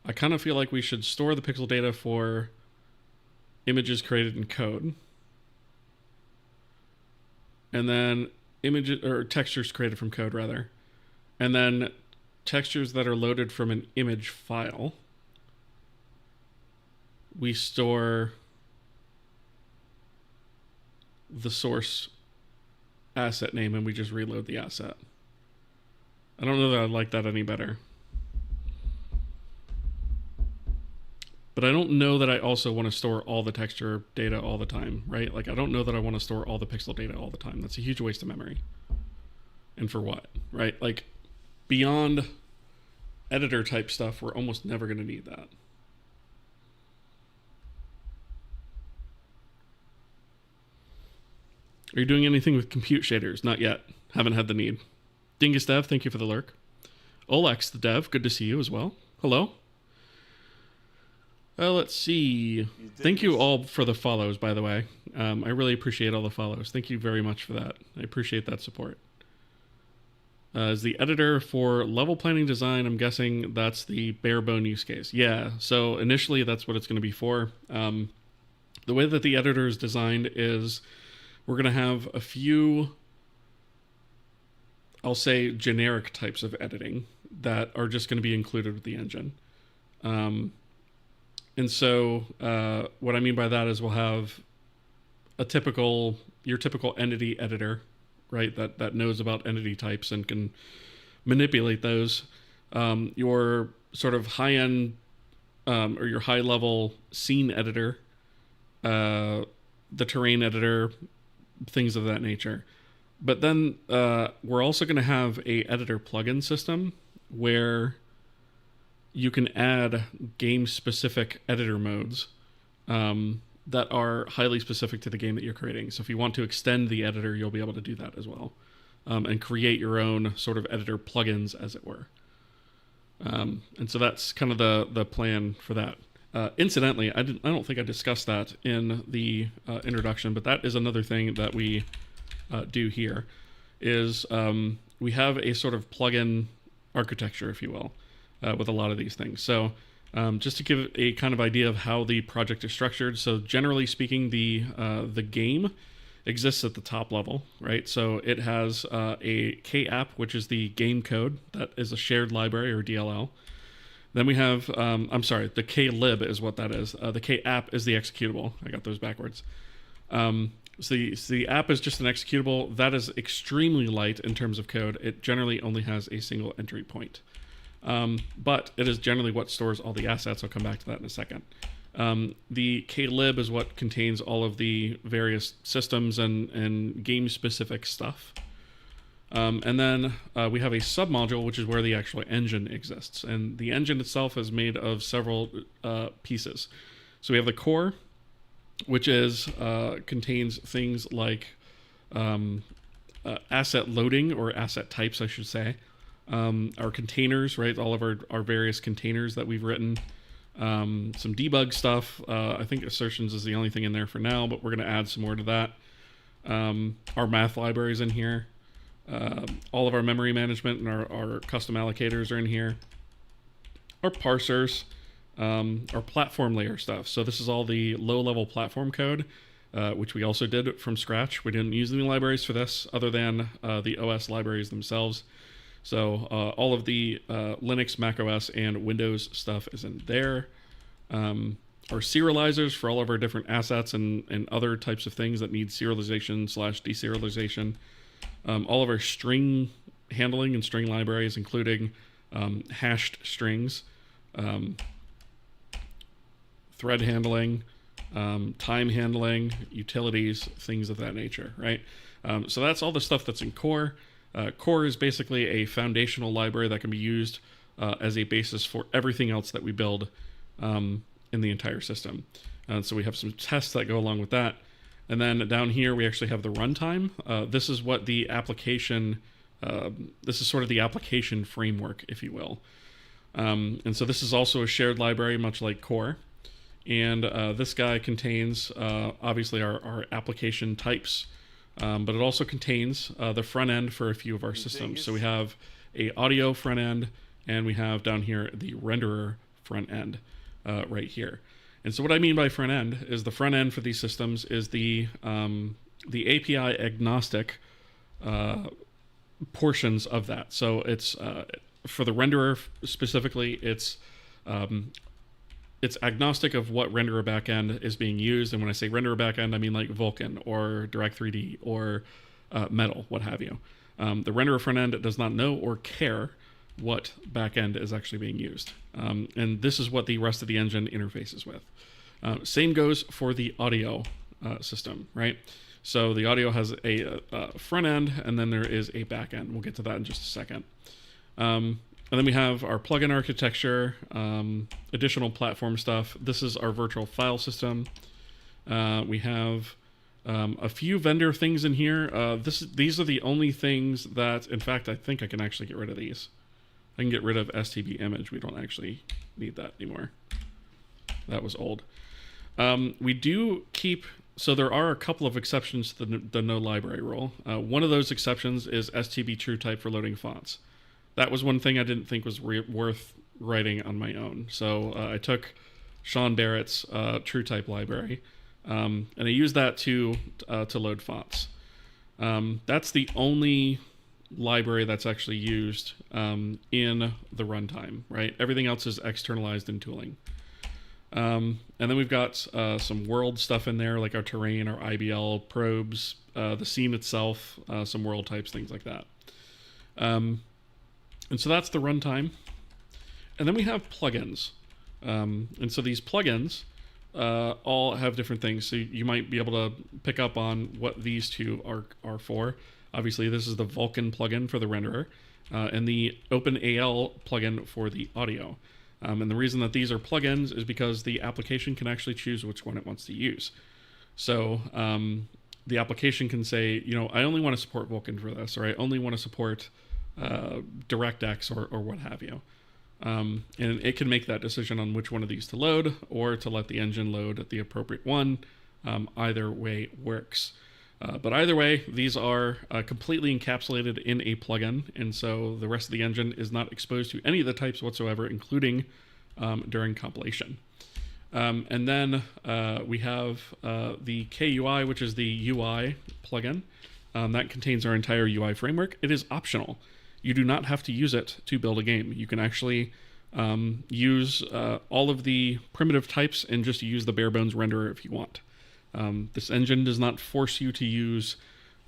Speaker 1: I kind of feel like we should store the pixel data for images created in code. And then images or textures created from code rather. And then textures that are loaded from an image file, we store the source asset name and we just reload the asset. I don't know that I like that any better. But I don't know that I also want to store all the texture data all the time, right? Like, I don't know that I want to store all the pixel data all the time. That's a huge waste of memory. And for what, right? Like, beyond editor type stuff, we're almost never going to need that. Are you doing anything with compute shaders? Not yet. Haven't had the need. Dingus Dev, thank you for the lurk. Olex the Dev, good to see you as well. Hello. Let's see. Thank you all for the follows, by the way. I really appreciate all the follows. Thank you very much for that. I appreciate that support. As the editor for level planning design, I'm guessing that's the bare bone use case. Yeah, so initially that's what it's going to be for. The way that the editor is designed is we're going to have a few, I'll say, generic types of editing that are just going to be included with the engine. And so what I mean by that is we'll have your typical entity editor, right, that knows about entity types and can manipulate those. Your sort of high-end or your high-level scene editor, the terrain editor, things of that nature. But then we're also going to have a editor plugin system where you can add game-specific editor modes that are highly specific to the game that you're creating. So if you want to extend the editor, you'll be able to do that as well, and create your own sort of editor plugins, as it were. And so that's kind of the plan for that. Incidentally, I don't think I discussed that in the introduction, but that is another thing that we do here, is we have a sort of plugin architecture, if you will, with a lot of these things. So just to give a kind of idea of how the project is structured. So generally speaking, the game exists at the top level, right? So it has a K-app, which is the game code that is a shared library, or DLL. Then we have, the K-lib is what that is. The K-app is the executable. I got those backwards. So the app is just an executable. That is extremely light in terms of code. It generally only has a single entry point. But it is generally what stores all the assets. I'll come back to that in a second. The K-lib is what contains all of the various systems and game-specific stuff. And then we have a submodule, which is where the actual engine exists. And the engine itself is made of several pieces. So we have the core, which is contains things like asset loading, or asset types, I should say. Our containers, right? All of our various containers that we've written. Some debug stuff. I think assertions is the only thing in there for now, but we're going to add some more to that. Our math libraries in here. All of our memory management and our custom allocators are in here. Our parsers. Our platform layer stuff. So this is all the low-level platform code, which we also did from scratch. We didn't use any libraries for this other than the OS libraries themselves. So all of the Linux, Mac OS, and Windows stuff is in there. Our serializers for all of our different assets and other types of things that need serialization/deserialization. All of our string handling and string libraries, including hashed strings, thread handling, time handling, utilities, things of that nature, right? So that's all the stuff that's in core. Core is basically a foundational library that can be used as a basis for everything else that we build in the entire system. So we have some tests that go along with that. And then down here, we actually have the runtime. This is what the application, this is sort of the application framework, if you will. And so this is also a shared library, much like core. And this guy contains, obviously, our application types. But it also contains the front end for a few of our systems. So we have a audio front end, and we have down here the renderer front end right here. And so what I mean by front end is the front end for these systems is the API agnostic portions of that. So it's for the renderer specifically, it's agnostic of what renderer backend is being used. And when I say renderer backend, I mean like Vulkan or Direct3D or Metal, what have you. The renderer front end does not know or care what backend is actually being used. And this is what the rest of the engine interfaces with. Same goes for the audio system, right? So the audio has a front end, and then there is a back end. We'll get to that in just a second. And then we have our plugin architecture, additional platform stuff. This is our virtual file system. We have a few vendor things in here. These are the only things that, in fact, I think I can actually get rid of these. I can get rid of STB image. We don't actually need that anymore. That was old. We do keep. So there are a couple of exceptions to the no library rule. One of those exceptions is STB true type for loading fonts. That was one thing I didn't think was worth writing on my own. So I took Sean Barrett's true type library, and I used that to load fonts. That's the only library that's actually used in the runtime, right? Everything else is externalized in tooling. And then we've got some world stuff in there, like our terrain, our IBL probes, the scene itself, some world types, things like that. And so that's the runtime. And then we have plugins. And so these plugins all have different things. So you might be able to pick up on what these two are for. Obviously, this is the Vulkan plugin for the renderer, and the OpenGL plugin for the audio. And the reason that these are plugins is because the application can actually choose which one it wants to use. So the application can say, I only want to support Vulkan for this, or I only want to support DirectX or what have you. And it can make that decision on which one of these to load or to let the engine load the appropriate one. Either way works. But either way, these are completely encapsulated in a plugin, and so the rest of the engine is not exposed to any of the types whatsoever, including during compilation. And then we have the KUI, which is the UI plugin. That contains our entire UI framework. It is optional. You do not have to use it to build a game. You can actually use all of the primitive types and just use the bare bones renderer if you want. This engine does not force you to use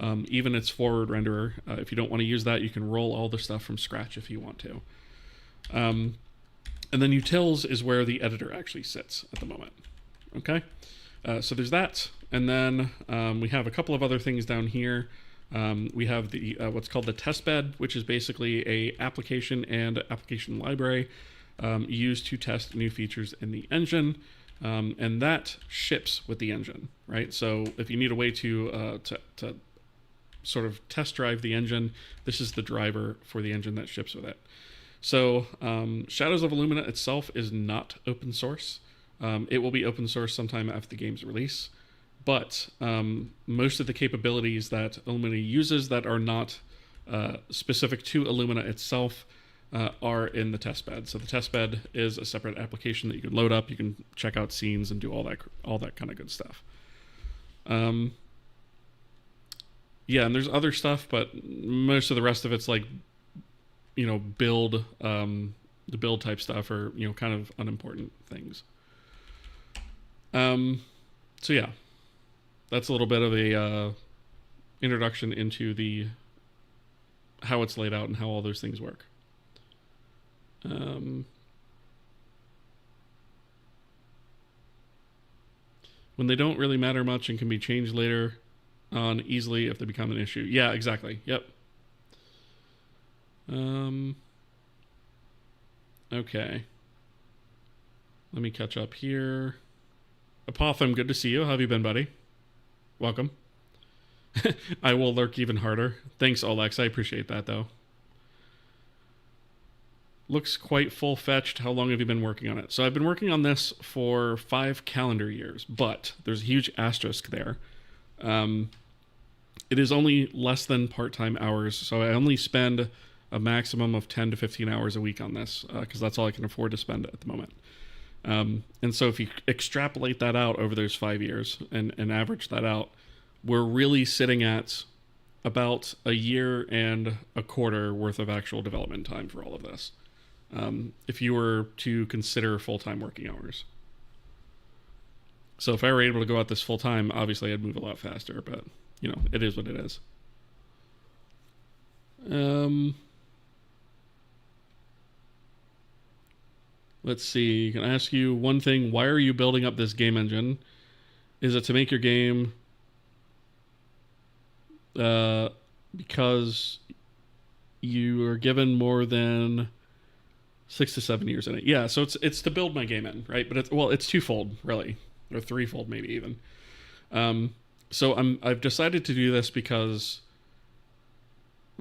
Speaker 1: even its forward renderer. If you don't want to use that, you can roll all the stuff from scratch if you want to. And then utils is where the editor actually sits at the moment. Okay, so there's that. And then we have a couple of other things down here. We have the what's called the testbed, which is basically a application and application library used to test new features in the engine. And that ships with the engine, right? So if you need a way to sort of test drive the engine, this is the driver for the engine that ships with it. So Shadows of Illumina itself is not open source. It will be open source sometime after the game's release, but most of the capabilities that Illumina uses that are not specific to Illumina itself are in the testbed. So the testbed is a separate application that you can load up. You can check out scenes and do all that kind of good stuff. Yeah, and there's other stuff, but most of the rest of it's like, build, the build type stuff, or kind of unimportant things. So yeah, that's a little bit of a introduction into the how it's laid out and how all those things work. When they don't really matter much and can be changed later on easily if they become an issue. Yeah, exactly. Yep. Okay. Let me catch up here. Apotham, good to see you. How have you been, buddy? Welcome. I will lurk even harder. Thanks, Olex. I appreciate that, though. Looks quite full-fetched. How long have you been working on it? So I've been working on this for 5 calendar years, but there's a huge asterisk there. It is only less than part-time hours, so I only spend a maximum of 10 to 15 hours a week on this, because that's all I can afford to spend at the moment. And so if you extrapolate that out over those 5 years and average that out, we're really sitting at about a year and a quarter worth of actual development time for all of this. If you were to consider full-time working hours. So if I were able to go out this full-time, obviously I'd move a lot faster, but, it is what it is. Let's see. Can I ask you one thing? Why are you building up this game engine? Is it to make your game because you are given more than 6 to 7 years in it? Yeah, so it's to build my game in, right? But it's twofold, really, or threefold, maybe even. So I've decided to do this because,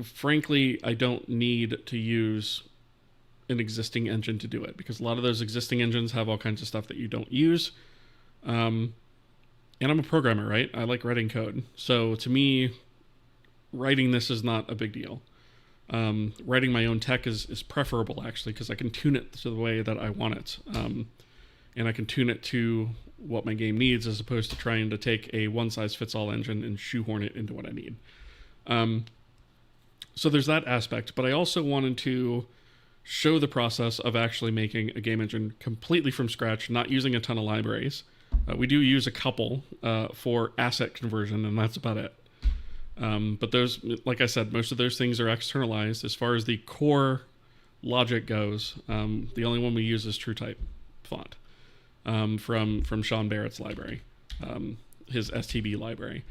Speaker 1: frankly, I don't need to use an existing engine to do it, because a lot of those existing engines have all kinds of stuff that you don't use. And I'm a programmer, right? I like writing code. So to me, writing this is not a big deal. Writing my own tech is preferable, actually, because I can tune it to the way that I want it. And I can tune it to what my game needs, as opposed to trying to take a one-size-fits-all engine and shoehorn it into what I need. So there's that aspect, but I also wanted to show the process of actually making a game engine completely from scratch, not using a ton of libraries. We do use a couple for asset conversion, and that's about it. But those, like I said, most of those things are externalized. As far as the core logic goes, the only one we use is TrueType font from Sean Barrett's library, his STB library.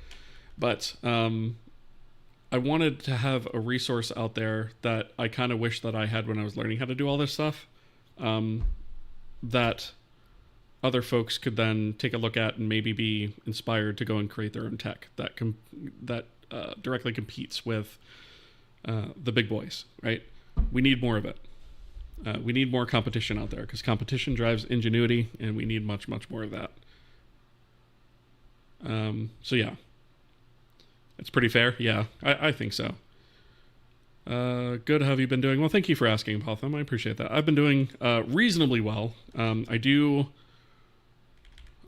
Speaker 1: But I wanted to have a resource out there that I kind of wish that I had when I was learning how to do all this stuff, that other folks could then take a look at and maybe be inspired to go and create their own tech that directly competes with the big boys, right? We need more of it. We need more competition out there, because competition drives ingenuity, and we need much, much more of that. So yeah. It's pretty fair. Yeah, I think so. Good. How have you been doing? Well, thank you for asking, Potham. I appreciate that. I've been doing reasonably well. I do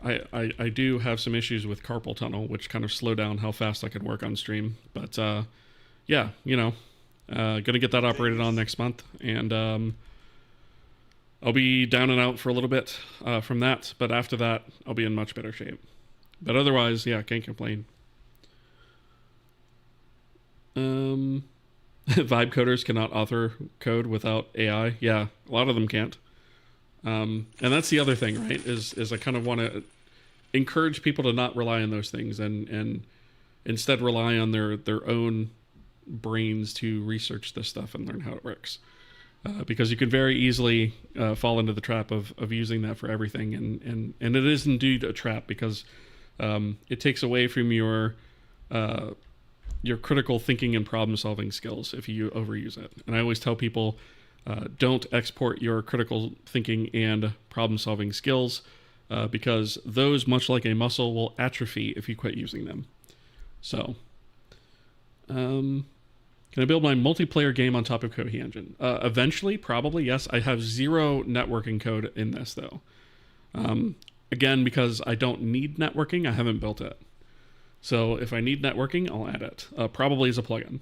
Speaker 1: have some issues with carpal tunnel, which kind of slow down how fast I can work on stream. But yeah, gonna get that operated on next month, and I'll be down and out for a little bit from that. But after that, I'll be in much better shape. But otherwise, yeah, can't complain. Vibe coders cannot author code without AI. Yeah, a lot of them can't. And that's the other thing, right? Is I kind of want to encourage people to not rely on those things, and instead rely on their own brains to research this stuff and learn how it works. Because you can very easily fall into the trap of using that for everything, and it is indeed a trap, because it takes away from your critical thinking and problem solving skills if you overuse it. And I always tell people, don't export your critical thinking and problem solving skills, because those, much like a muscle, will atrophy if you quit using them. So, can I build my multiplayer game on top of Kohi engine? Eventually, probably, yes. I have zero networking code in this, though. Again, because I don't need networking, I haven't built it. So if I need networking, I'll add it. Probably as a plugin.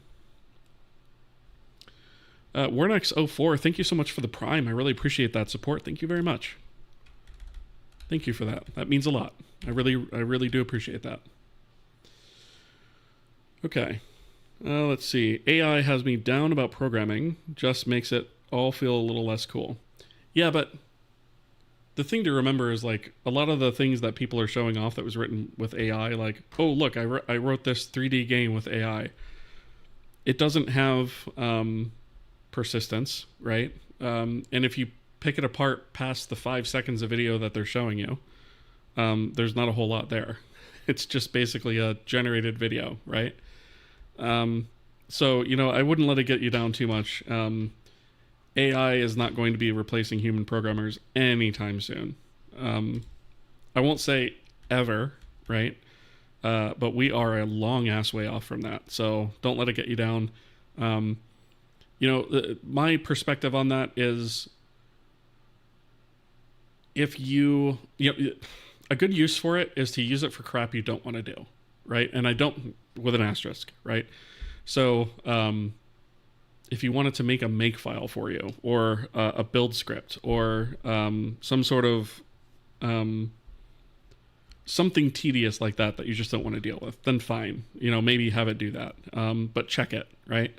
Speaker 1: Warnex04, thank you so much for the Prime. I really appreciate that support. Thank you very much. Thank you for that. That means a lot. I really do appreciate that. Okay. Let's see. AI has me down about programming. Just makes it all feel a little less cool. Yeah, but the thing to remember is, like, a lot of the things that people are showing off that was written with AI, like, oh, look, I wrote this 3D game with AI. It doesn't have persistence, right? And if you pick it apart past the 5 seconds of video that they're showing you, there's not a whole lot there. It's just basically a generated video, right? So, I wouldn't let it get you down too much. AI is not going to be replacing human programmers anytime soon. I won't say ever, right? But we are a long ass way off from that. So don't let it get you down. My perspective on that is, if a good use for it is to use it for crap you don't want to do, right? And I don't, with an asterisk, right? So, if you wanted to make a make file for you, or a build script, or some sort of something tedious like that you just don't want to deal with, then fine. Maybe have it do that. But check it, right?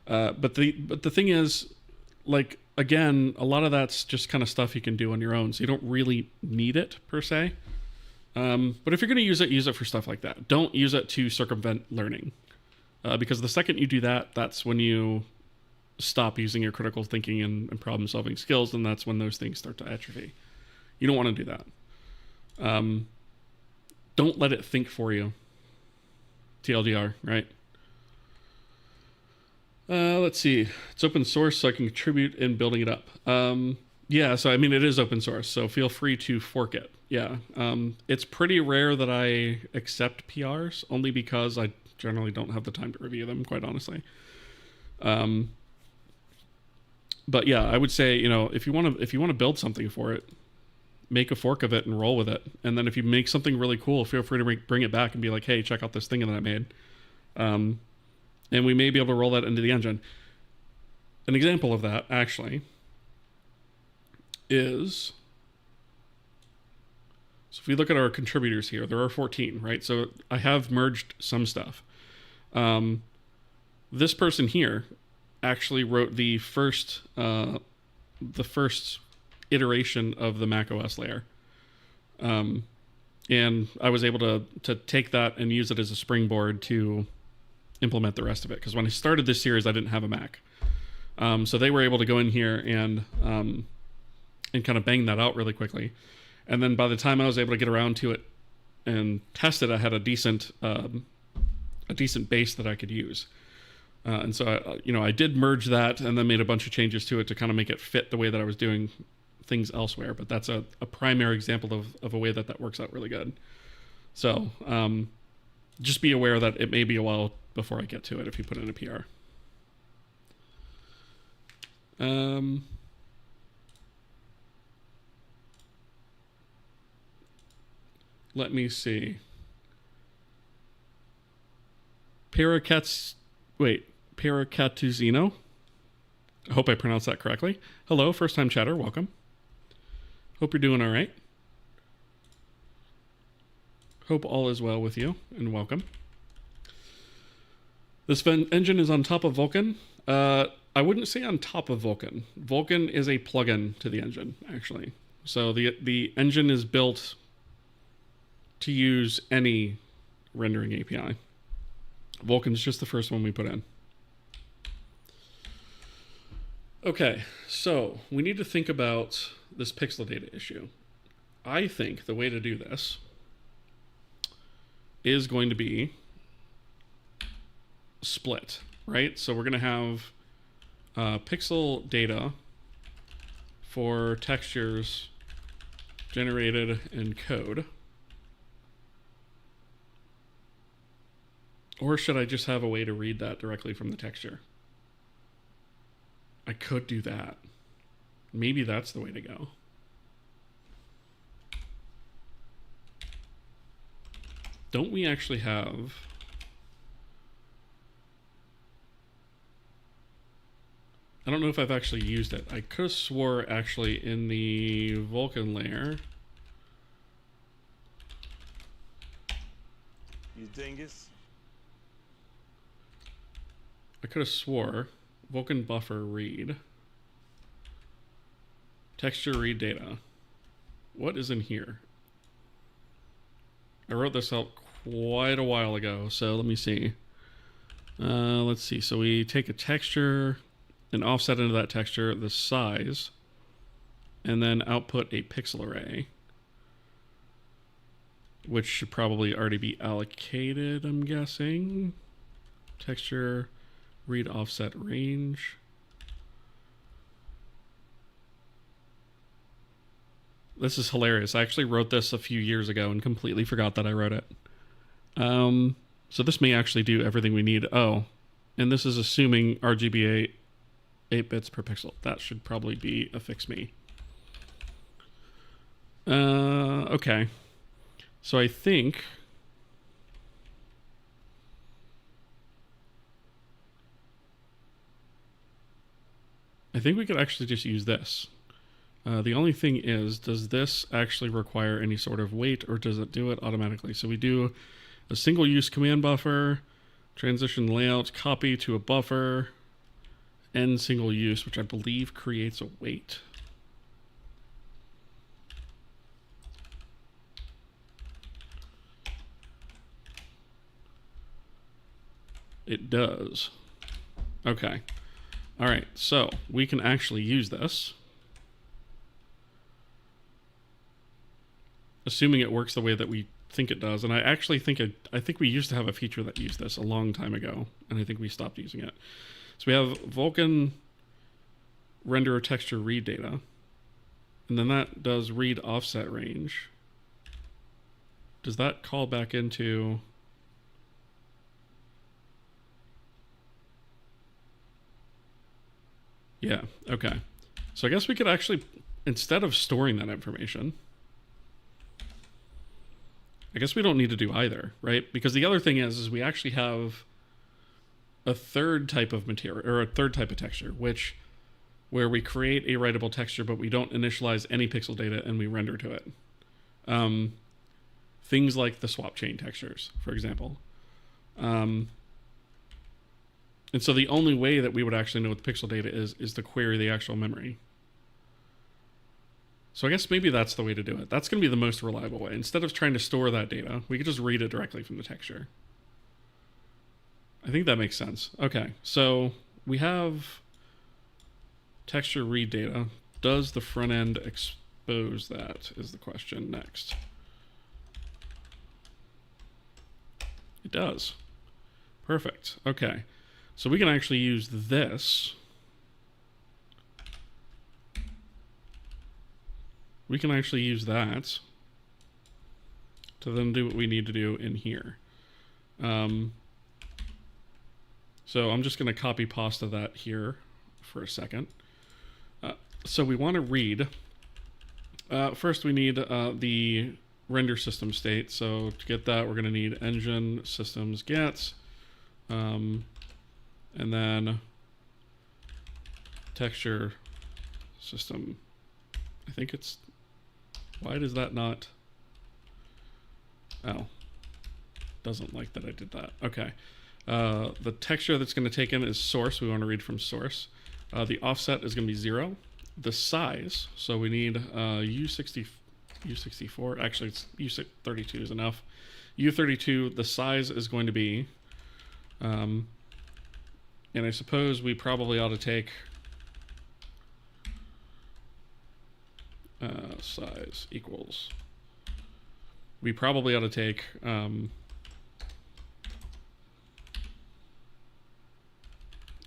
Speaker 1: But the thing is, like, again, a lot of that's just kind of stuff you can do on your own, so you don't really need it per se. But if you're going to use it for stuff like that. Don't use it to circumvent learning. Because the second you do that, that's when you stop using your critical thinking and problem solving skills, and that's when those things start to atrophy. You don't want to do that. Don't let it think for you. TLDR, right? Let's see. It's open source, so I can contribute in building it up. Yeah, so I mean, it is open source, so feel free to fork it. Yeah. It's pretty rare that I accept PRs, only because I generally don't have the time to review them, quite honestly. But yeah, I would say, if you want to build something for it, make a fork of it and roll with it. And then if you make something really cool, feel free to bring it back and be like, hey, check out this thing that I made. And we may be able to roll that into the engine. An example of that, actually, is... So if we look at our contributors here, there are 14, right? So I have merged some stuff. This person here actually wrote the first iteration of the macOS layer. And I was able to take that and use it as a springboard to implement the rest of it. Because when I started this series, I didn't have a Mac. So they were able to go in here and kind of bang that out really quickly. And then by the time I was able to get around to it and test it, I had a decent base that I could use. And so I did merge that and then made a bunch of changes to it to kind of make it fit the way that I was doing things elsewhere. But that's a primary example of a way that works out really good. So just be aware that it may be a while before I get to it if you put in a PR. Let me see. Paracatuzino. I hope I pronounced that correctly. Hello, first time chatter, welcome. Hope you're doing all right. Hope all is well with you, and welcome. This engine is on top of Vulkan. I wouldn't say on top of Vulkan. Vulkan is a plugin to the engine, actually. So the engine is built to use any rendering API. Vulkan's just the first one we put in. Okay, so we need to think about this pixel data issue. I think the way to do this is going to be split, right? So we're going to have pixel data for textures generated in code. Or should I just have a way to read that directly from the texture? I could do that. Maybe that's the way to go. Don't we actually have... I don't know if I've actually used it. I could have swore actually in the Vulkan layer.
Speaker 3: You dingus.
Speaker 1: I could have swore Vulkan buffer read. Texture read data. What is in here? I wrote this out quite a while ago, so let me see. Let's see. So we take a texture and offset into that texture the size, and then output a pixel array, which should probably already be allocated, I'm guessing. Texture read offset range. This is hilarious. I actually wrote this a few years ago and completely forgot that I wrote it. So this may actually do everything we need. Oh, and this is assuming RGBA 8 bits per pixel. That should probably be a fix me. Okay. So I think... we could actually just use this. The only thing is, does this actually require any sort of wait, or does it do it automatically? So we do a single use command buffer, transition layout, copy to a buffer, end single use, which I believe creates a wait. It does. Okay. All right, so we can actually use this. Assuming it works the way that we think it does. And I actually think I think we used to have a feature that used this a long time ago, and I think we stopped using it. So we have Vulkan render texture read data, and then that does read offset range. Does that call back into... Yeah, okay. So I guess we could actually, instead of storing that information, I guess we don't need to do either, right? Because the other thing is we actually have a third type of material, or a third type of texture, where we create a writable texture, but we don't initialize any pixel data and we render to it. Things like the swap chain textures, for example. And so the only way that we would actually know what the pixel data is to query the actual memory. So I guess maybe that's the way to do it. That's going to be the most reliable way. Instead of trying to store that data, we could just read it directly from the texture. I think that makes sense. Okay, so we have texture read data. Does the front end expose that is the question next. It does. Perfect. Okay. So we can actually use this. We can actually use that to then do what we need to do in here. So I'm just going to copy pasta that here for a second. So we want to read. First we need the render system state. So to get that, we're going to need engine systems get, and then texture system. I think it's, why does that not, oh, doesn't like that I did that. Okay. The texture that's going to take in is source. We want to read from source. The offset is going to be 0. The size, so we need U64, actually it's U32 is enough. U32, the size is going to be, and I suppose we probably ought to take size equals, we probably ought to take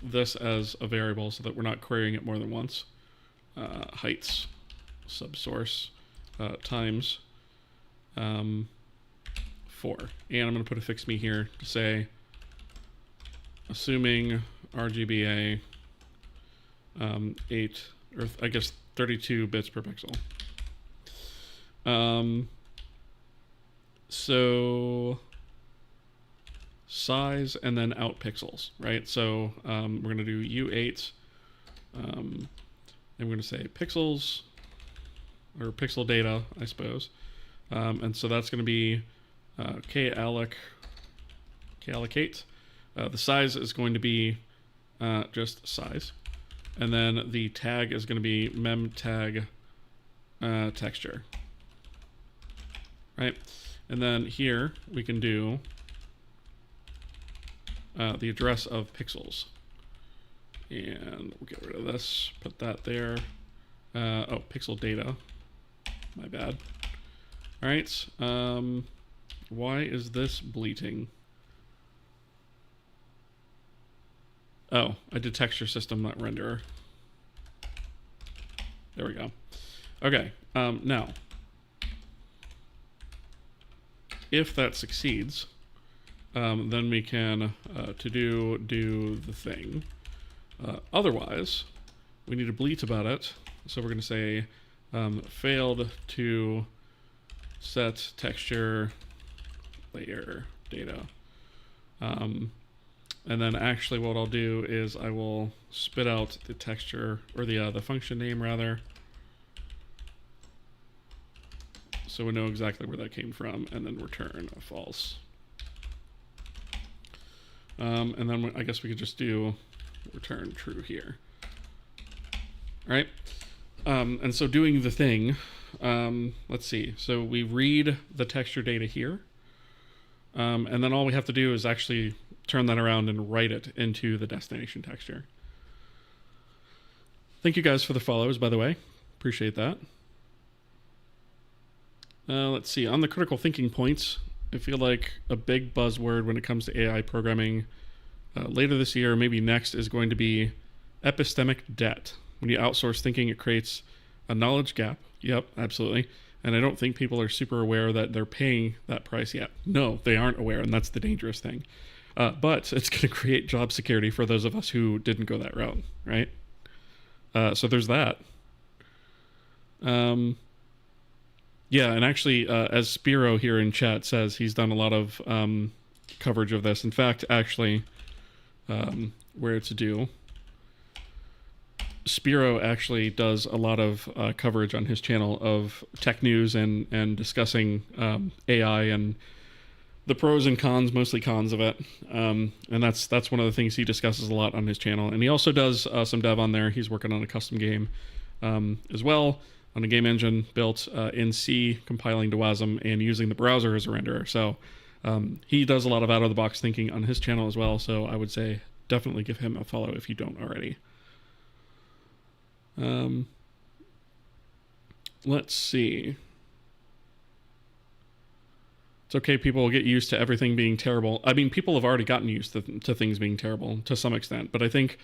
Speaker 1: this as a variable so that we're not querying it more than once. Heights subsource times 4. And I'm going to put a fix me here to say, assuming RGBA 8, or I guess 32 bits per pixel. So size and then out pixels, right? So we're going to do U8, and we're going to say pixels, or pixel data, I suppose. And so that's going to be kallocate. The size is going to be just size. And then the tag is going to be memtag texture. Right? And then here we can do the address of pixels. And we'll get rid of this, put that there. Oh, pixel data. My bad. All right. Why is this bleating? Oh, I did texture system, not renderer. There we go. Okay. Now, if that succeeds, then we can do the thing. Otherwise, we need to bleat about it. So we're going to say failed to set texture layer data. And then actually what I'll do is I will spit out the texture, or the function name rather, so we know exactly where that came from, and then return a false. And then I guess we could just do return true here. All right. And so doing the thing, let's see. So we read the texture data here. And then all we have to do is actually turn that around and write it into the destination texture. Thank you guys for the follows, by the way. Appreciate that. Let's see. On the critical thinking points, I feel like a big buzzword when it comes to AI programming later this year, maybe next, is going to be epistemic debt. When you outsource thinking, it creates a knowledge gap. Yep, absolutely. And I don't think people are super aware that they're paying that price yet. No, they aren't aware, and that's the dangerous thing. But it's going to create job security for those of us who didn't go that route, right? So there's that. Yeah, and actually, as Spiro here in chat says, he's done a lot of coverage of this. In fact, actually, where it's due, Spiro actually does a lot of coverage on his channel of tech news and discussing AI and the pros and cons, mostly cons of it. And that's one of the things he discusses a lot on his channel. And he also does some dev on there. He's working on a custom game as well, on a game engine built in C, compiling to WASM, and using the browser as a renderer. So he does a lot of out-of-the-box thinking on his channel as well. So I would say definitely give him a follow if you don't already. Let's see. It's okay, people will get used to everything being terrible. I mean, people have already gotten used to things being terrible to some extent, but I think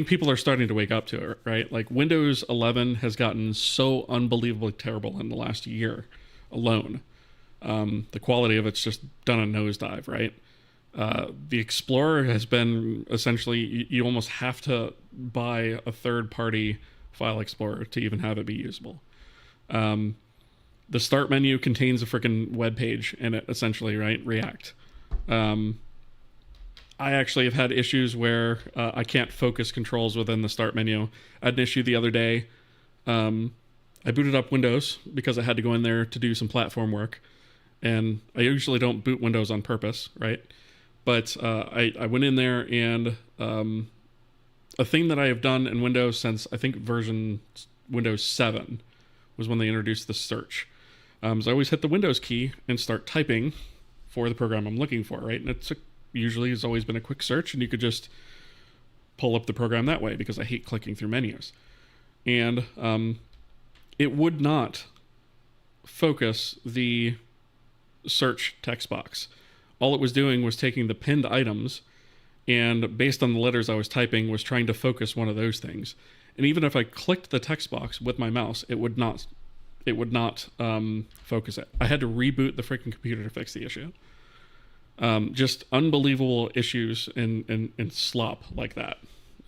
Speaker 1: people are starting to wake up to it, right? Like Windows 11 has gotten so unbelievably terrible in the last year alone. The quality of it's just done a nosedive, right? The Explorer has been essentially, you almost have to buy a third-party file explorer to even have it be usable. The start menu contains a freaking web page in it, essentially, right? React. I actually have had issues where I can't focus controls within the start menu. I had an issue the other day. I booted up Windows because I had to go in there to do some platform work. And I usually don't boot Windows on purpose, right? But I went in there, and a thing that I have done in Windows since, I think, version Windows 7 was when they introduced the search. So I always hit the Windows key and start typing for the program I'm looking for, right? And it's usually has always been a quick search, and you could just pull up the program that way because I hate clicking through menus. And it would not focus the search text box. All it was doing was taking the pinned items, and based on the letters I was typing, was trying to focus one of those things. And even if I clicked the text box with my mouse, it would not focus it. I had to reboot the freaking computer to fix the issue. Just unbelievable issues and slop like that.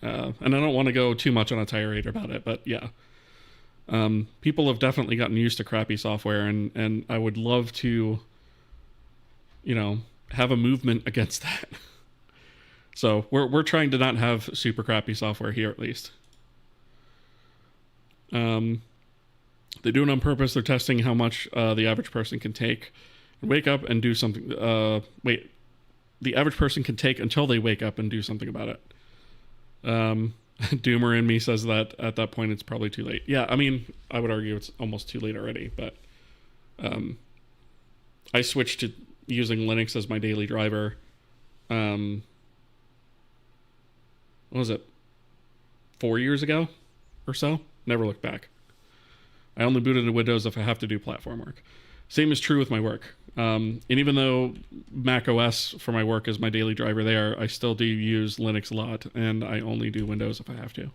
Speaker 1: And I don't want to go too much on a tirade about it, but yeah. People have definitely gotten used to crappy software, and I would love to, have a movement against that. So we're trying to not have super crappy software here, at least. They do it on purpose. They're testing how much the average person can take and wake up and do something. The average person can take until they wake up and do something about it. Doomer in me says that at that point it's probably too late. Yeah, I mean, I would argue it's almost too late already, but I switched to using Linux as my daily driver. What was it? 4 years ago or so? Never looked back. I only boot into Windows if I have to do platform work. Same is true with my work. And even though Mac OS for my work is my daily driver there, I still do use Linux a lot, and I only do Windows if I have to.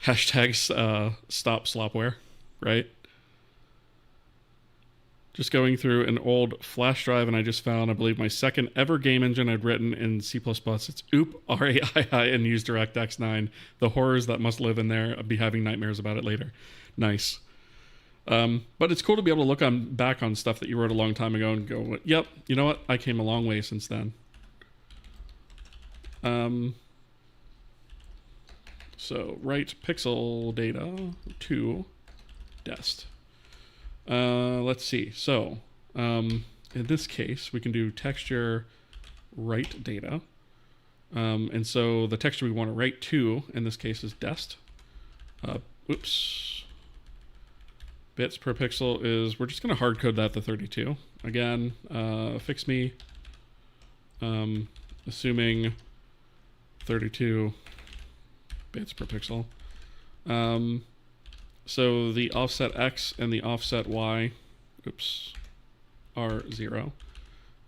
Speaker 1: Hashtags stop slopware, right? Just going through an old flash drive, and I just found, I believe, my second ever game engine I'd written in C++. It's OOP, RAII, and use DirectX 9. The horrors that must live in there. I'll be having nightmares about it later. Nice. But it's cool to be able to look back on stuff that you wrote a long time ago and go, yep, you know what? I came a long way since then. So write pixel data to dest. Let's see. So in this case, we can do texture write data. And so the texture we want to write to, in this case, is dest. Bits per pixel is, we're just going to hard code that to 32. Again, fix me, assuming 32 bits per pixel. So the offset X and the offset Y, are 0.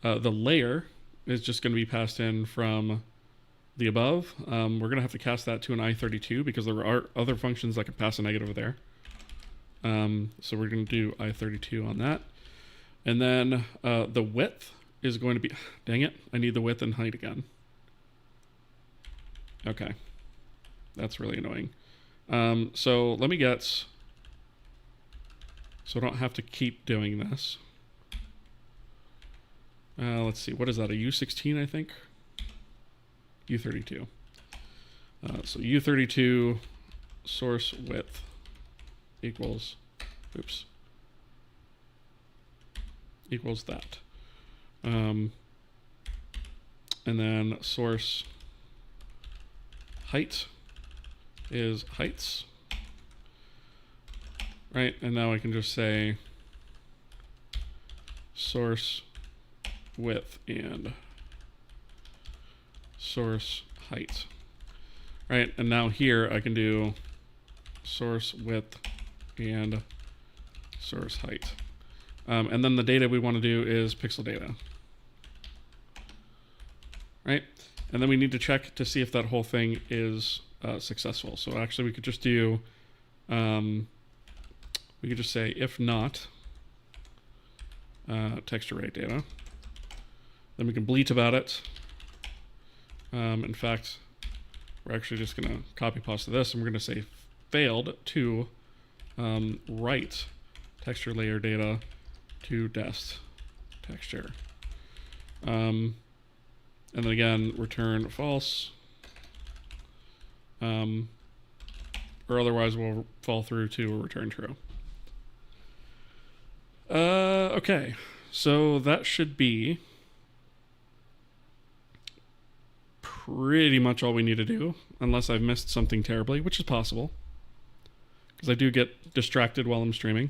Speaker 1: The layer is just going to be passed in from the above. We're going to have to cast that to an I32 because there are other functions that can pass a negative there. So we're going to do I32 on that. And then the width is going to be, dang it, I need the width and height again. Okay, that's really annoying. So let me get, so I don't have to keep doing this. Let's see, what is that, a U16 I think? U32. So U32 source width equals, oops, equals that. And then source height is heights. Right, and now I can just say source width and source height. Right, and now here I can do source width and source height. And then the data we want to do is pixel data. Right, and then we need to check to see if that whole thing is successful. So actually we could just do, we could just say if not text array data. Then we can bleat about it. In fact, we're actually just going to copy paste this, and we're going to say failed to write texture layer data to dest texture. And then again, return false. Or otherwise we'll fall through to a return true. Okay, so that should be pretty much all we need to do, unless I've missed something terribly, which is possible, because I do get distracted while I'm streaming.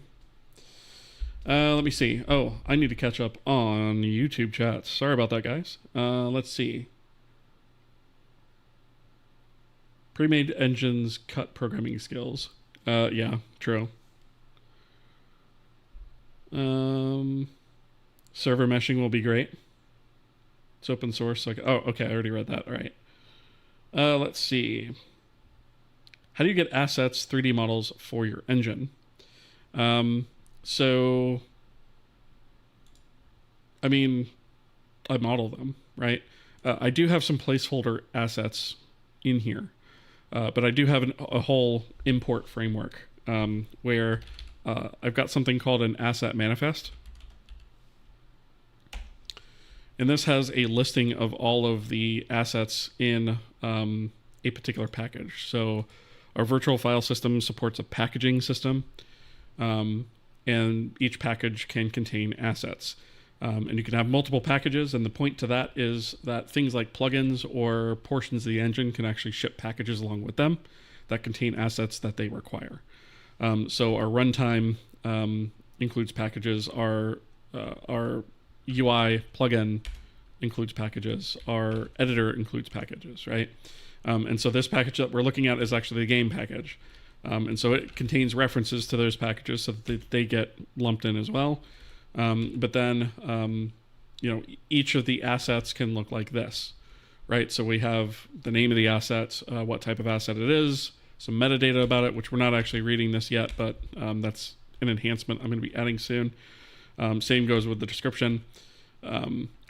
Speaker 1: Let me see. Oh, I need to catch up on YouTube chats. Sorry about that, guys. Let's see. Pre-made engines cut programming skills. Yeah, true. Server meshing will be great. It's open source. So oh, okay, I already read that. All right. Let's see. How do you get assets, 3D models for your engine? So, I mean, I model them, right? I do have some placeholder assets in here, but I do have a whole import framework where I've got something called an asset manifest. And this has a listing of all of the assets in a particular package. So our virtual file system supports a packaging system, and each package can contain assets. And you can have multiple packages, and the point to that is that things like plugins or portions of the engine can actually ship packages along with them that contain assets that they require. So our runtime includes packages, our UI plugin includes packages, our editor includes packages, right? And so this package that we're looking at is actually the game package. And so it contains references to those packages so that they get lumped in as well. But then, you know, each of the assets can look like this, right? So we have the name of the asset, what type of asset it is, some metadata about it, which we're not actually reading this yet, but that's an enhancement I'm going to be adding soon. Same goes with the description.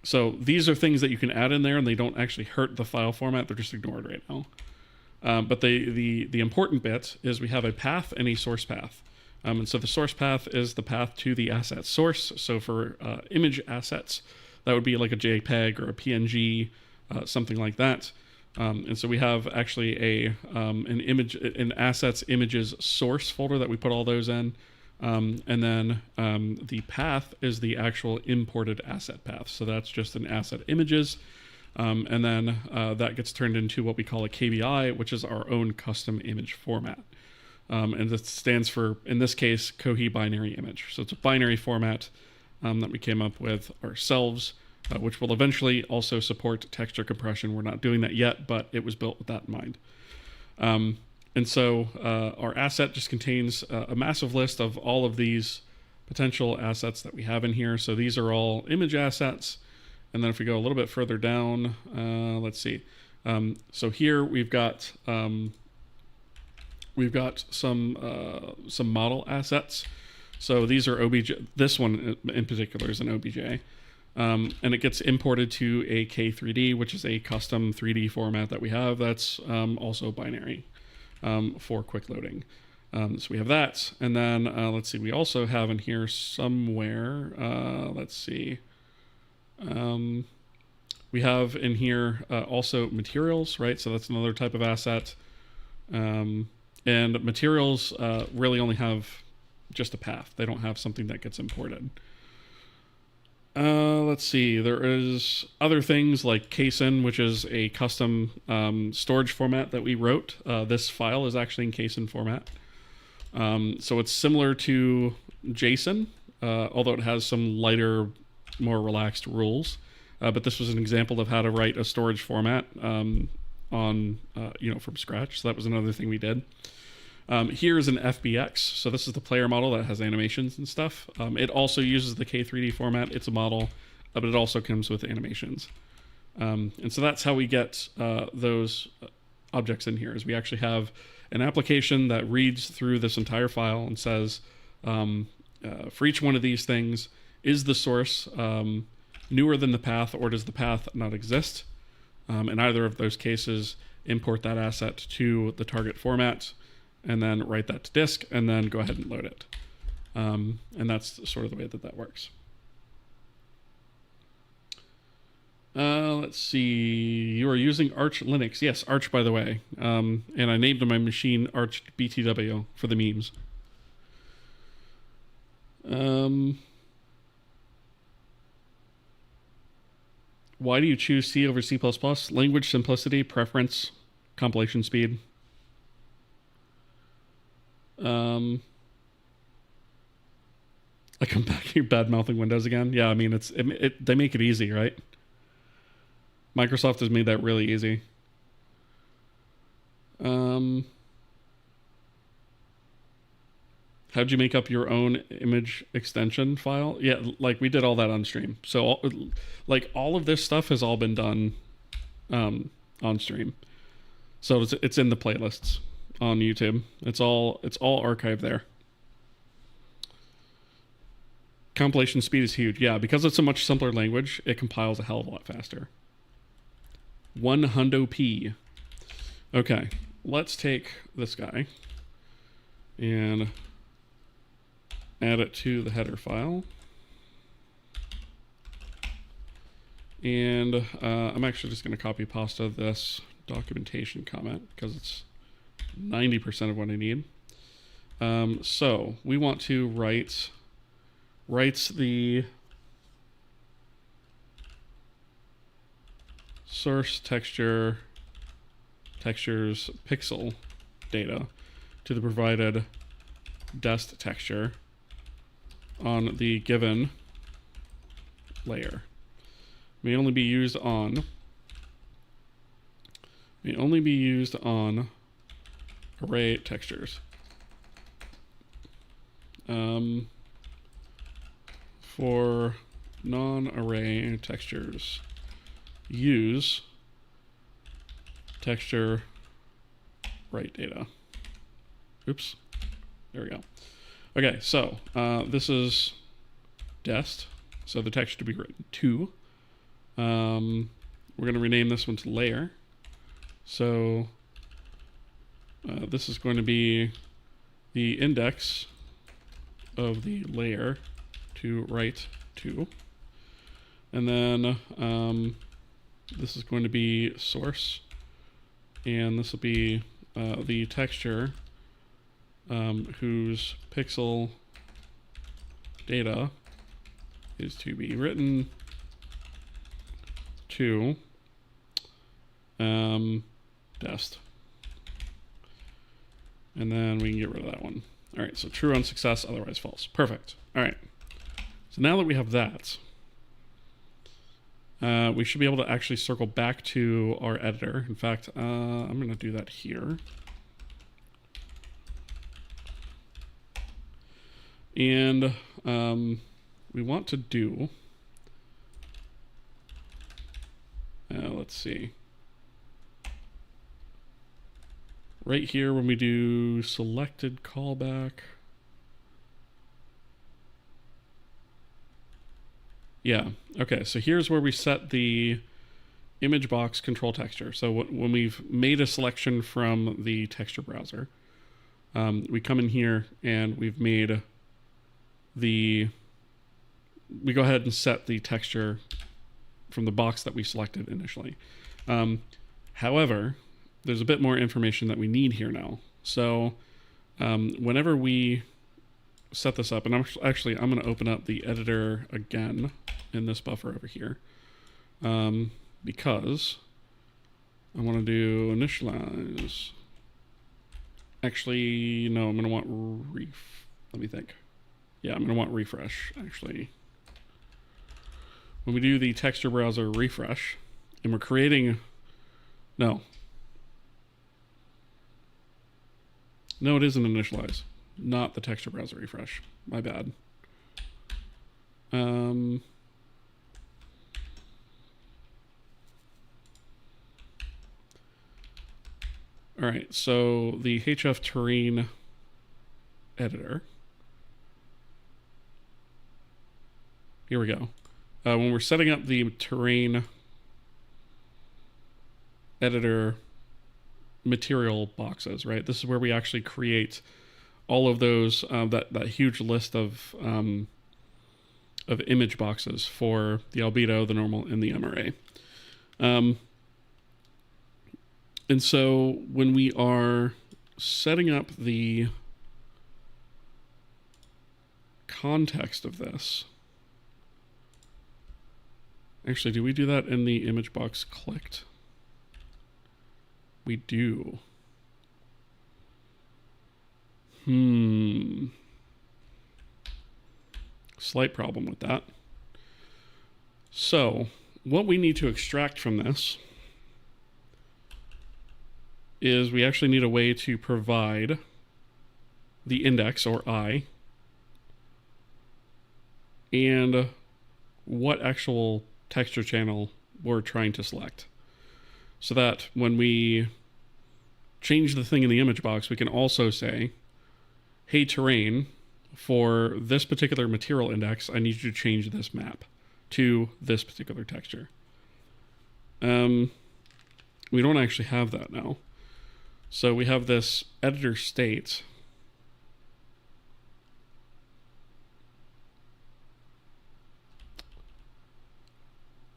Speaker 1: So these are things that you can add in there, and they don't actually hurt the file format. They're just ignored right now. But the important bit is we have a path and a source path. And so the source path is the path to the asset source. So for image assets, that would be like a JPEG or a PNG, something like that. And so we have actually an assets images source folder that we put all those in. And then the path is the actual imported asset path. So that's just an asset images. And then that gets turned into what we call a KBI, which is our own custom image format. And it stands for, in this case, Kohi binary image. So it's a binary format that we came up with ourselves, which will eventually also support texture compression. We're not doing that yet, but it was built with that in mind. And so our asset just contains a massive list of all of these potential assets that we have in here. So these are all image assets. And then if we go a little bit further down, let's see. So here we've got some model assets. So these are OBJ. This one in particular is an OBJ. And it gets imported to a K3D, which is a custom 3D format that we have that's also binary for quick loading. So we have that. And then let's see, we also have in here somewhere, let's see. We have in here also materials, right? So that's another type of asset. And materials really only have just a path. They don't have something that gets imported. Let's see. There is other things like KSIN, which is a custom storage format that we wrote. This file is actually in KSIN format. So it's similar to JSON, although it has some lighter, more relaxed rules. But this was an example of how to write a storage format from scratch. So that was another thing we did. Here is an FBX. So this is the player model that has animations and stuff. It also uses the K3D format. It's a model, but it also comes with animations. And so that's how we get those objects in here, is we actually have an application that reads through this entire file and says, for each one of these things, is the source newer than the path, or does the path not exist? In either of those cases, import that asset to the target format, and then write that to disk, and then go ahead and load it. And that's sort of the way that works. Let's see. You are using Arch Linux. Yes, Arch, by the way. And I named my machine Arch BTW for the memes. Why do you choose C over C++? Language simplicity, preference, compilation speed. I come back here bad-mouthing Windows again. Yeah, I mean, they make it easy, right? Microsoft has made that really easy. How'd you make up your own image extension file? Yeah, like we did all that on stream. So all of this stuff has all been done on stream. So it's in the playlists on YouTube. It's all archived there. Compilation speed is huge. Yeah, because it's a much simpler language, it compiles a hell of a lot faster. 100p. Okay, let's take this guy and add it to the header file. And I'm actually just going to copy pasta this documentation comment because it's 90% of what I need. So we want to write the source textures pixel data to the provided dest texture on the given layer. May only be used on array textures. For non-array textures, use texture write data. Oops. There we go. Okay, so this is dest, so the texture to be written to. We're going to rename this one to layer. So this is going to be the index of the layer to write to. And then this is going to be source. And this will be the texture whose pixel data is to be written to dest. And then we can get rid of that one. All right, so true on success, otherwise false. Perfect. All right. So now that we have that, we should be able to actually circle back to our editor. In fact, I'm going to do that here. And we want to do Let's see. Right here when we do selected callback. Yeah, okay, so here's where we set the image box control texture. So when we've made a selection from the texture browser, we come in here and we've made we go ahead and set the texture from the box that we selected initially. However, there's a bit more information that we need here now. So whenever we set this up, and I'm going to open up the editor again in this buffer over here, because I want to do initialize. Actually, no, I'm going to want let me think. Yeah, I'm going to want refresh, actually. When we do the texture browser refresh, and we're creating, no, it isn't initialize, not the texture browser refresh. My bad. All right, so the HF terrain editor. Here we go. When we're setting up the terrain editor material boxes, right? This is where we actually create all of those, that huge list of image boxes for the albedo, the normal, and the MRA. And so when we are setting up the context of this, actually, do we do that in the image box clicked? We do. Slight problem with that. So what we need to extract from this is we actually need a way to provide the index, or I, and what actual texture channel we're trying to select, so that when we change the thing in the image box, we can also say, hey terrain, for this particular material index, I need you to change this map to this particular texture. We don't actually have that now. So we have this editor state.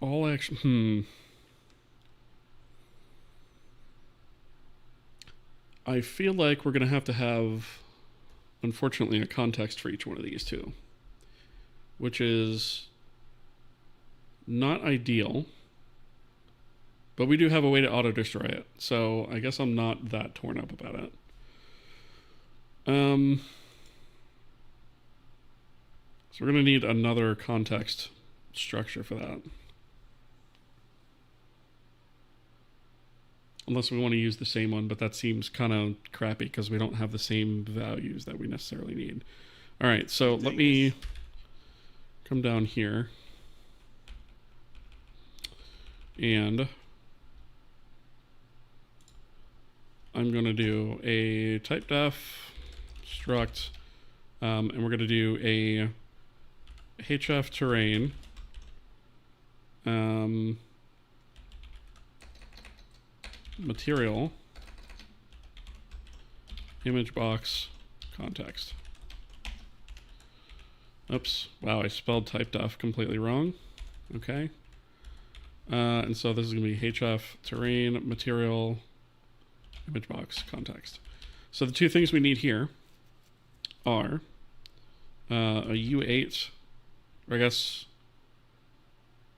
Speaker 1: All action, I feel like we're going to have, unfortunately, a context for each one of these two, which is not ideal, but we do have a way to auto-destroy it, so I guess I'm not that torn up about it. So we're going to need another context structure for that. Unless we want to use the same one, but that seems kind of crappy because we don't have the same values that we necessarily need. All right, so let me come down here. And I'm going to do a typedef struct, and we're going to do a HF terrain, material image box context. Oops, wow, I spelled typedef completely wrong. Okay. And so this is going to be HF terrain material image box context. So the two things we need here are a U8, or I guess,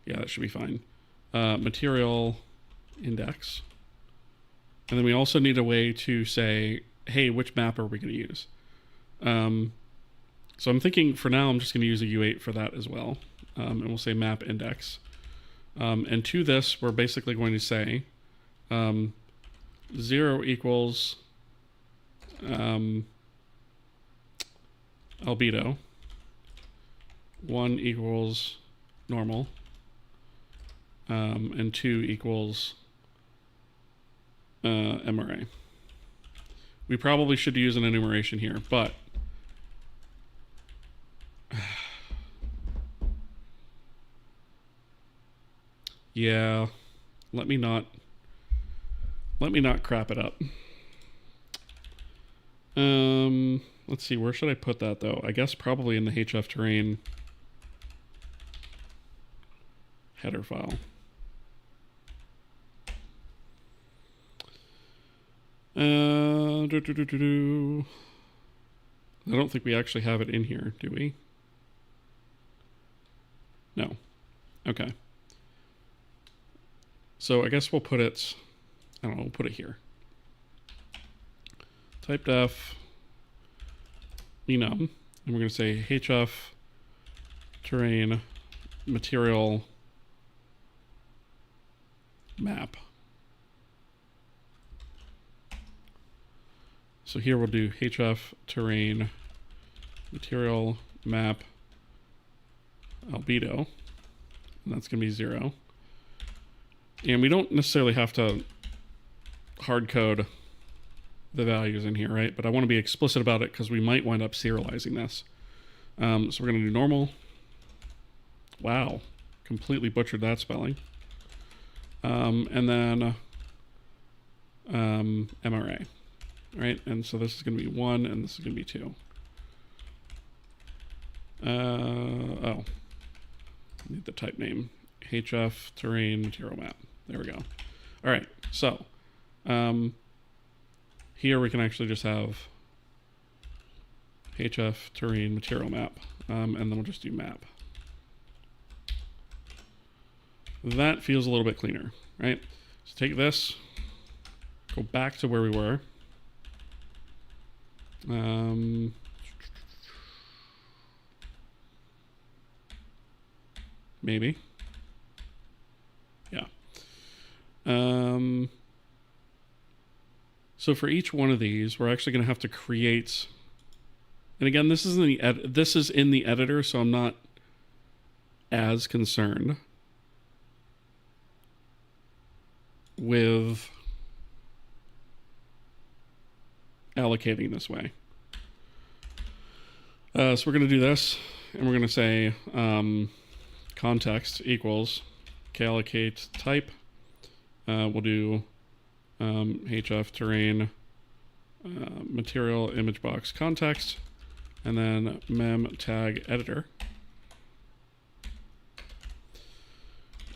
Speaker 1: yeah, that should be fine. Material index. And then we also need a way to say, hey, which map are we going to use? So I'm thinking for now, I'm just going to use a U8 for that as well. And we'll say map index. And to this, we're basically going to say 0 equals albedo, 1 equals normal, and 2 equals MRA. We probably should use an enumeration here, but yeah, let me not crap it up. Let's see, where should I put that though? I guess probably in the HF terrain header file. I don't think we actually have it in here, do we? No. Okay. So I guess we'll put it, I don't know, we'll put it here. Type def enum, and we're going to say HF terrain material map. So here we'll do HF terrain material map albedo, and that's going to be 0. And we don't necessarily have to hard code the values in here, right? But I want to be explicit about it because we might wind up serializing this. So we're going to do normal. Wow, completely butchered that spelling. And then MRA, right? And so this is going to be 1 and this is going to be 2. Oh, I need the type name. HF terrain material map. There we go. All right, so here we can actually just have HF terrain material map, and then we'll just do map. That feels a little bit cleaner, right? So take this, go back to where we were. Maybe. Yeah. So for each one of these, we're actually going to have to create, and again, this is in the editor, so I'm not as concerned with allocating this way. So we're going to do this, and we're going to say context equals kallocate type. We'll do HF terrain material image box context, and then mem tag editor.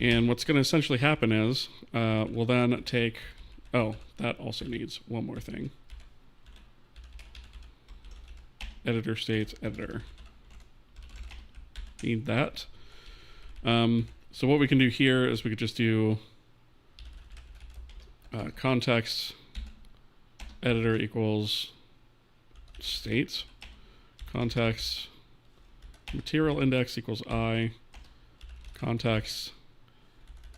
Speaker 1: And what's going to essentially happen is we'll then take, oh, that also needs one more thing. Editor state editor. Need that. So what we can do here is we could just do context editor equals state, context material index equals I, context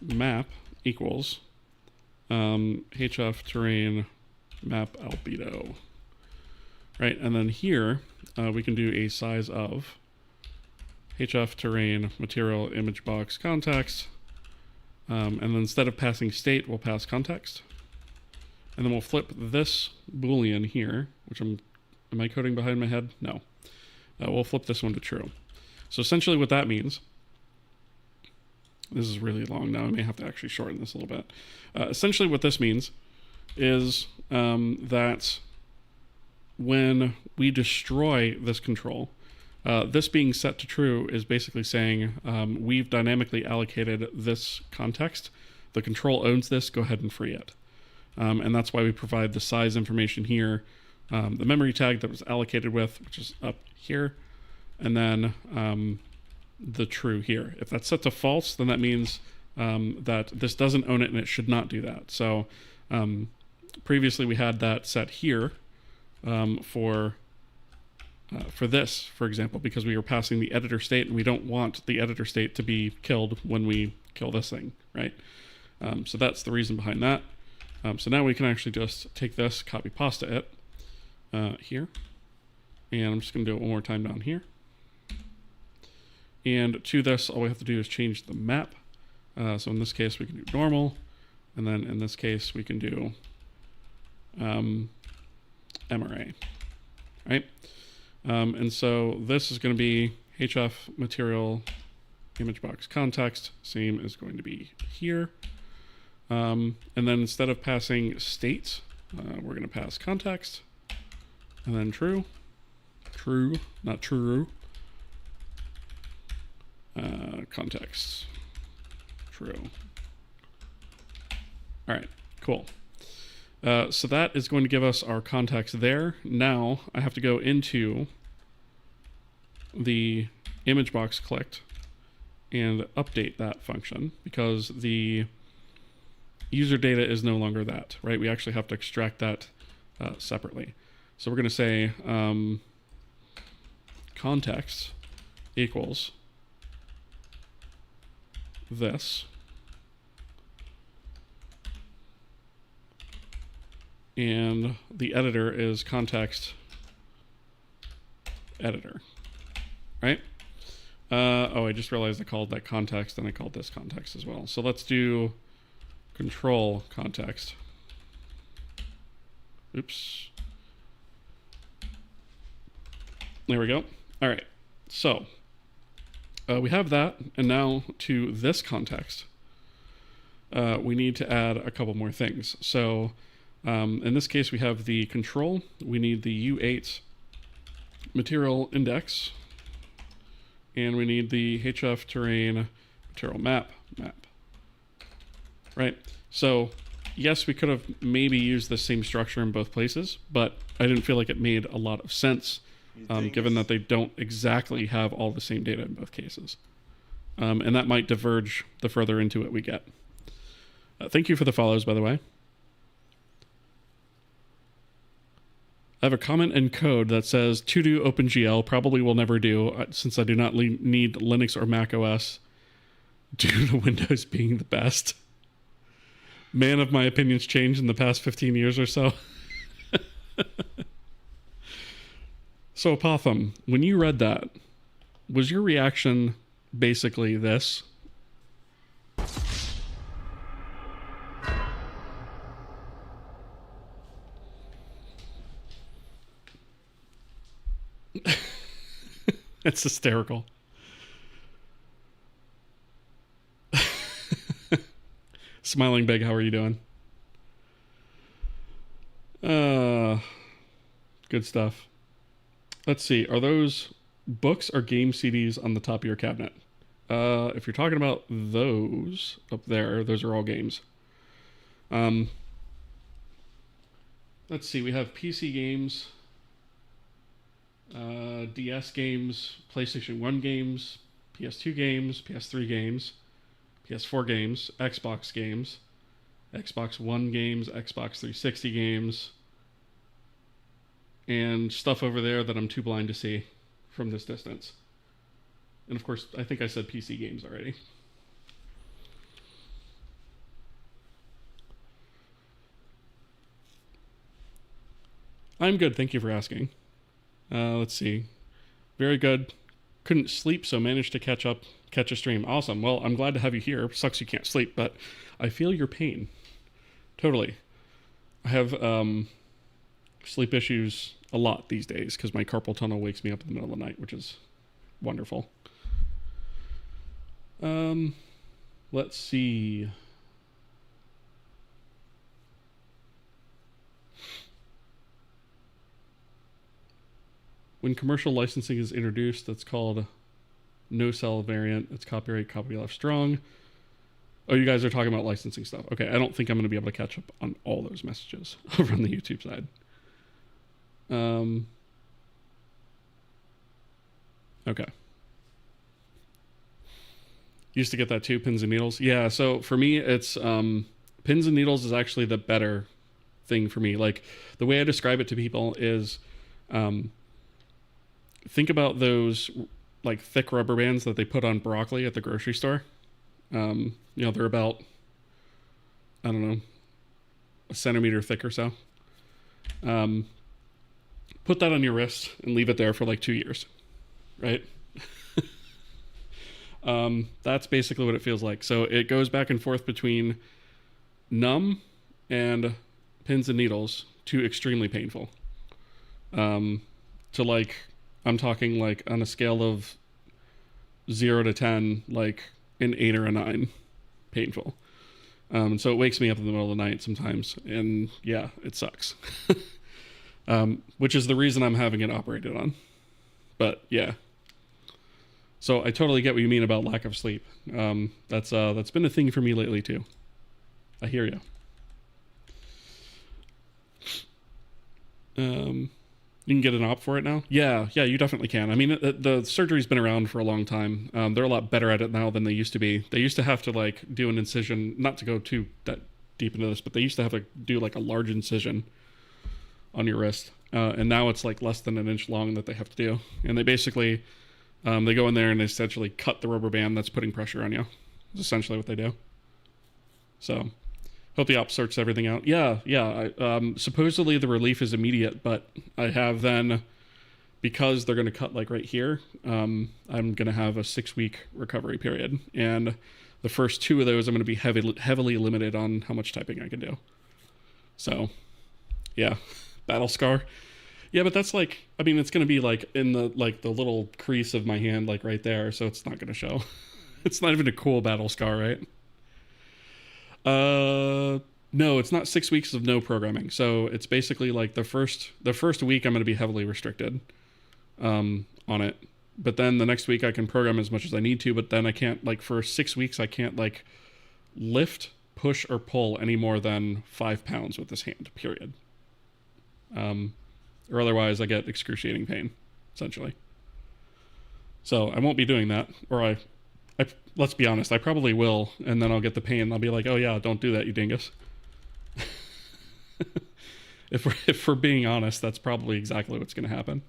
Speaker 1: map equals HF terrain map albedo. Right, and then here we can do a size of HF terrain material image box context, and then instead of passing state, we'll pass context, and then we'll flip this boolean here, which am I coding behind my head? No. We'll flip this one to true. So essentially what that means, this is really long now, I may have to actually shorten this a little bit. Essentially what this means is that when we destroy this control, this being set to true is basically saying we've dynamically allocated this context. The control owns this, go ahead and free it. And that's why we provide the size information here, the memory tag that was allocated with, which is up here, and then the true here. If that's set to false, then that means that this doesn't own it and it should not do that. So previously we had that set here for this, for example, because we were passing the editor state and we don't want the editor state to be killed when we kill this thing, right? So that's the reason behind that. So now we can actually just take this, copy pasta it here, and I'm just going to do it one more time down here. And to this, all we have to do is change the map So in this case, we can do normal. And then in this case, we can do MRA, right? And so this is going to be HF material image box context. Same is going to be here. And then instead of passing state, we're going to pass context and then true, not true, context, true. All right, cool. So that is going to give us our context there. Now I have to go into the image box clicked and update that function because the user data is no longer that, right? We actually have to extract that separately. So we're going to say context equals this. And the editor is context editor, right? Oh, I just realized I called that context and I called this context as well. So let's do control context. Oops. There we go. All right. So we have that. And now to this context, we need to add a couple more things. So in this case, we have the control. We need the U8 material index. And we need the HF terrain material map. Right? So yes, we could have maybe used the same structure in both places, but I didn't feel like it made a lot of sense, given that they don't exactly have all the same data in both cases. And that might diverge the further into it we get. Thank you for the follows, by the way. I have a comment in code that says to do OpenGL probably will never do since I do not need Linux or Mac OS due to Windows being the best. Man, have my opinions changed in the past 15 years or so. So, Apotham, when you read that, was your reaction basically this? It's hysterical. Smiling Big, how are you doing? Good stuff. Let's see. Are those books or game CDs on the top of your cabinet? If you're talking about those up there, those are all games. Let's see. We have PC games, DS games, PlayStation 1 games, PS2 games, PS3 games, PS4 games, Xbox One games, Xbox 360 games, and stuff over there that I'm too blind to see from this distance. And of course, I think I said PC games already. I'm good, thank you for asking. Let's see. Very good. Couldn't sleep, so managed to catch a stream. Awesome. Well, I'm glad to have you here. Sucks you can't sleep, but I feel your pain. Totally. I have sleep issues a lot these days because my carpal tunnel wakes me up in the middle of the night, which is wonderful. Let's see. When commercial licensing is introduced, that's called no-sell variant. It's copyright left strong. Oh, you guys are talking about licensing stuff. Okay, I don't think I'm going to be able to catch up on all those messages over on the YouTube side. Okay. Used to get that too, pins and needles. Yeah, so for me, it's pins and needles is actually the better thing for me. Like, the way I describe it to people is think about those like thick rubber bands that they put on broccoli at the grocery store. You know, they're about, I don't know, a centimeter thick or so. Put that on your wrist and leave it there for like 2 years, right? That's basically what it feels like. So it goes back and forth between numb and pins and needles to extremely painful. To like, I'm talking like on a scale of 0 to 10, like an 8 or a 9 painful. So it wakes me up in the middle of the night sometimes, and yeah, it sucks. Which is the reason I'm having it operated on. But yeah. So I totally get what you mean about lack of sleep. That's been a thing for me lately too. I hear you. You can get an op for it now? Yeah, you definitely can. I mean, the surgery's been around for a long time. They're a lot better at it now than they used to be. They used to have to like do an incision, not to go too that deep into this, but they used to have to do like a large incision on your wrist. And now it's like less than an inch long that they have to do. And they basically, they go in there and they essentially cut the rubber band that's putting pressure on you. That's essentially what they do. So, hope the op sorts everything out. Yeah. Supposedly the relief is immediate, but I have then, because they're going to cut like right here, I'm going to have a 6-week recovery period. And the first 2 of those, I'm going to be heavily limited on how much typing I can do. So, yeah, battle scar. Yeah, but that's like, I mean, it's going to be like in the little crease of my hand, like right there. So it's not going to show. It's not even a cool battle scar, right? No, it's not 6 weeks of no programming. So it's basically like the first week I'm going to be heavily restricted, on it. But then the next week I can program as much as I need to, but then I can't, like, for 6 weeks, I can't like lift, push, or pull any more than 5 pounds with this hand, period. Or otherwise I get excruciating pain, essentially. So I won't be doing that, or I let's be honest, I probably will, and then I'll get the pain. I'll be like, oh yeah, don't do that, you dingus. If we're being honest, that's probably exactly what's going to happen.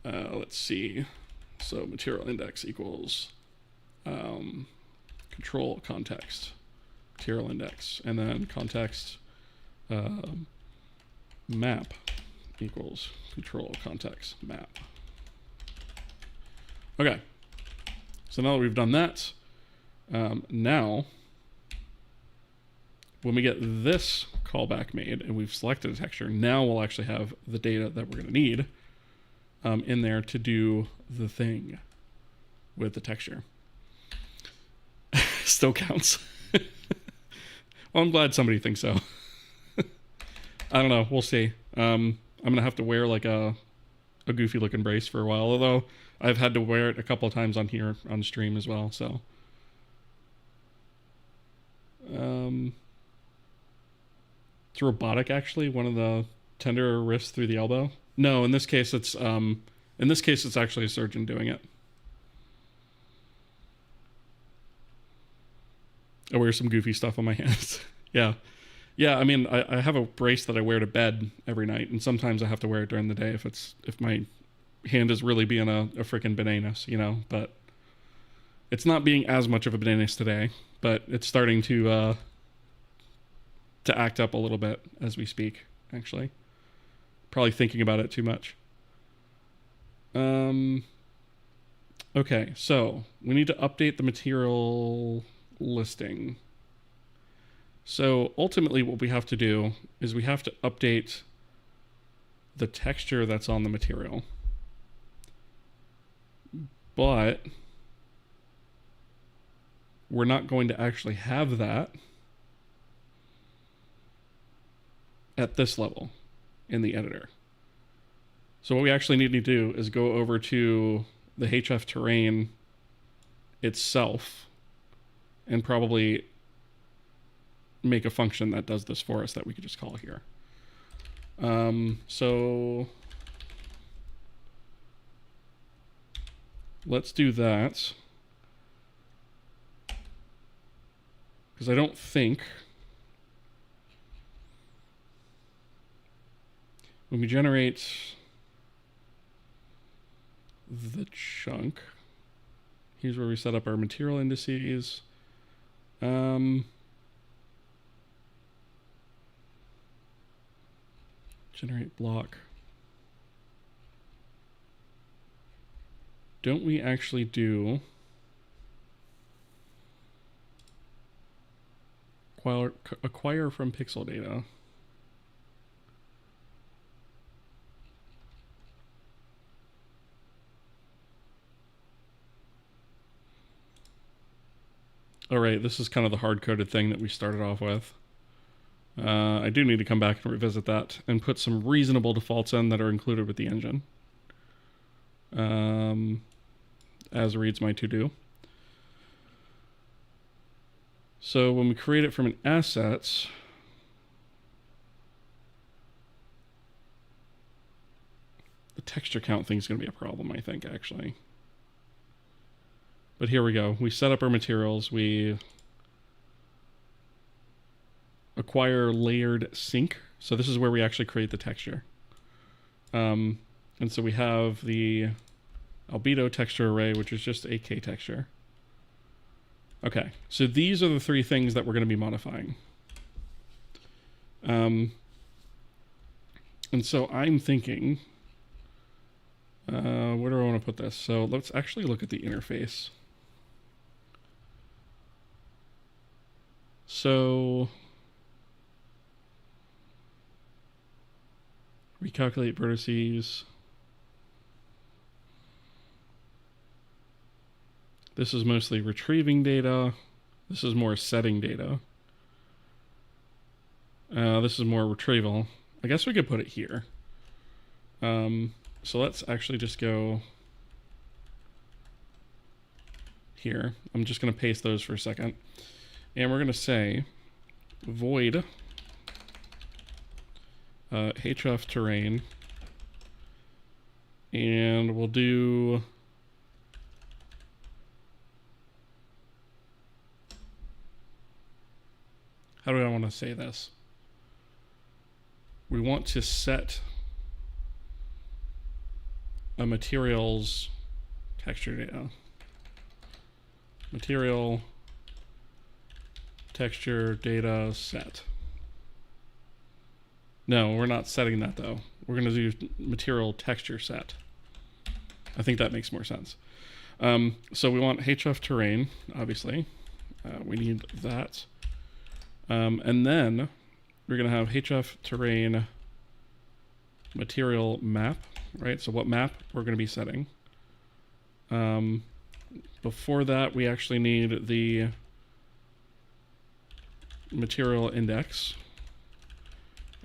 Speaker 1: Let's see. So material index equals control context, material index, and then context map equals control context map. Okay, so now that we've done that, now when we get this callback made and we've selected a texture, now we'll actually have the data that we're going to need in there to do the thing with the texture. Still counts. Well, I'm glad somebody thinks so. I don't know. We'll see. I'm going to have to wear like a goofy looking brace for a while, although I've had to wear it a couple of times on here on stream as well, so. It's robotic, actually, one of the tender wrists through the elbow. No, in this case it's actually a surgeon doing it. I wear some goofy stuff on my hands. Yeah. I mean, I have a brace that I wear to bed every night, and sometimes I have to wear it during the day if my hand is really being a freaking bananas, you know. But it's not being as much of a bananas today, but it's starting to act up a little bit as we speak, actually. Probably thinking about it too much. Okay, so we need to update the material listing. So ultimately what we have to do is we have to update the texture that's on the material. But we're not going to actually have that at this level in the editor. So what we actually need to do is go over to the HF terrain itself and probably make a function that does this for us that we could just call here. So let's do that, because I don't think when we generate the chunk, here's where we set up our material indices. Generate block. don't we actually do acquire from pixel data? All right, this is kind of the hard-coded thing that we started off with. I do need to come back and revisit that and put some reasonable defaults in that are included with the engine. As reads my to-do. So when we create it from an assets, the texture count thing is going to be a problem, I think, actually. But here we go. We set up our materials. We acquire layered sync. So this is where we actually create the texture. And so we have the albedo texture array, which is just a K texture. Okay, so these are the three things that we're going to be modifying. And so I'm thinking, where do I want to put this? So let's actually look at the interface. So recalculate vertices. This is mostly retrieving data. This is more setting data. This is more retrieval. I guess we could put it here. So let's actually just go here. I'm just going to paste those for a second. And we're going to say void href terrain. And we'll do how do I want to say this? We want to set a material's texture data. Material texture data set. No, we're not setting that though. We're going to do material texture set. I think that makes more sense. So we want href terrain, obviously. We need that. And then we're going to have href terrain material map, right? So what map we're going to be setting. Before that, we actually need the material index.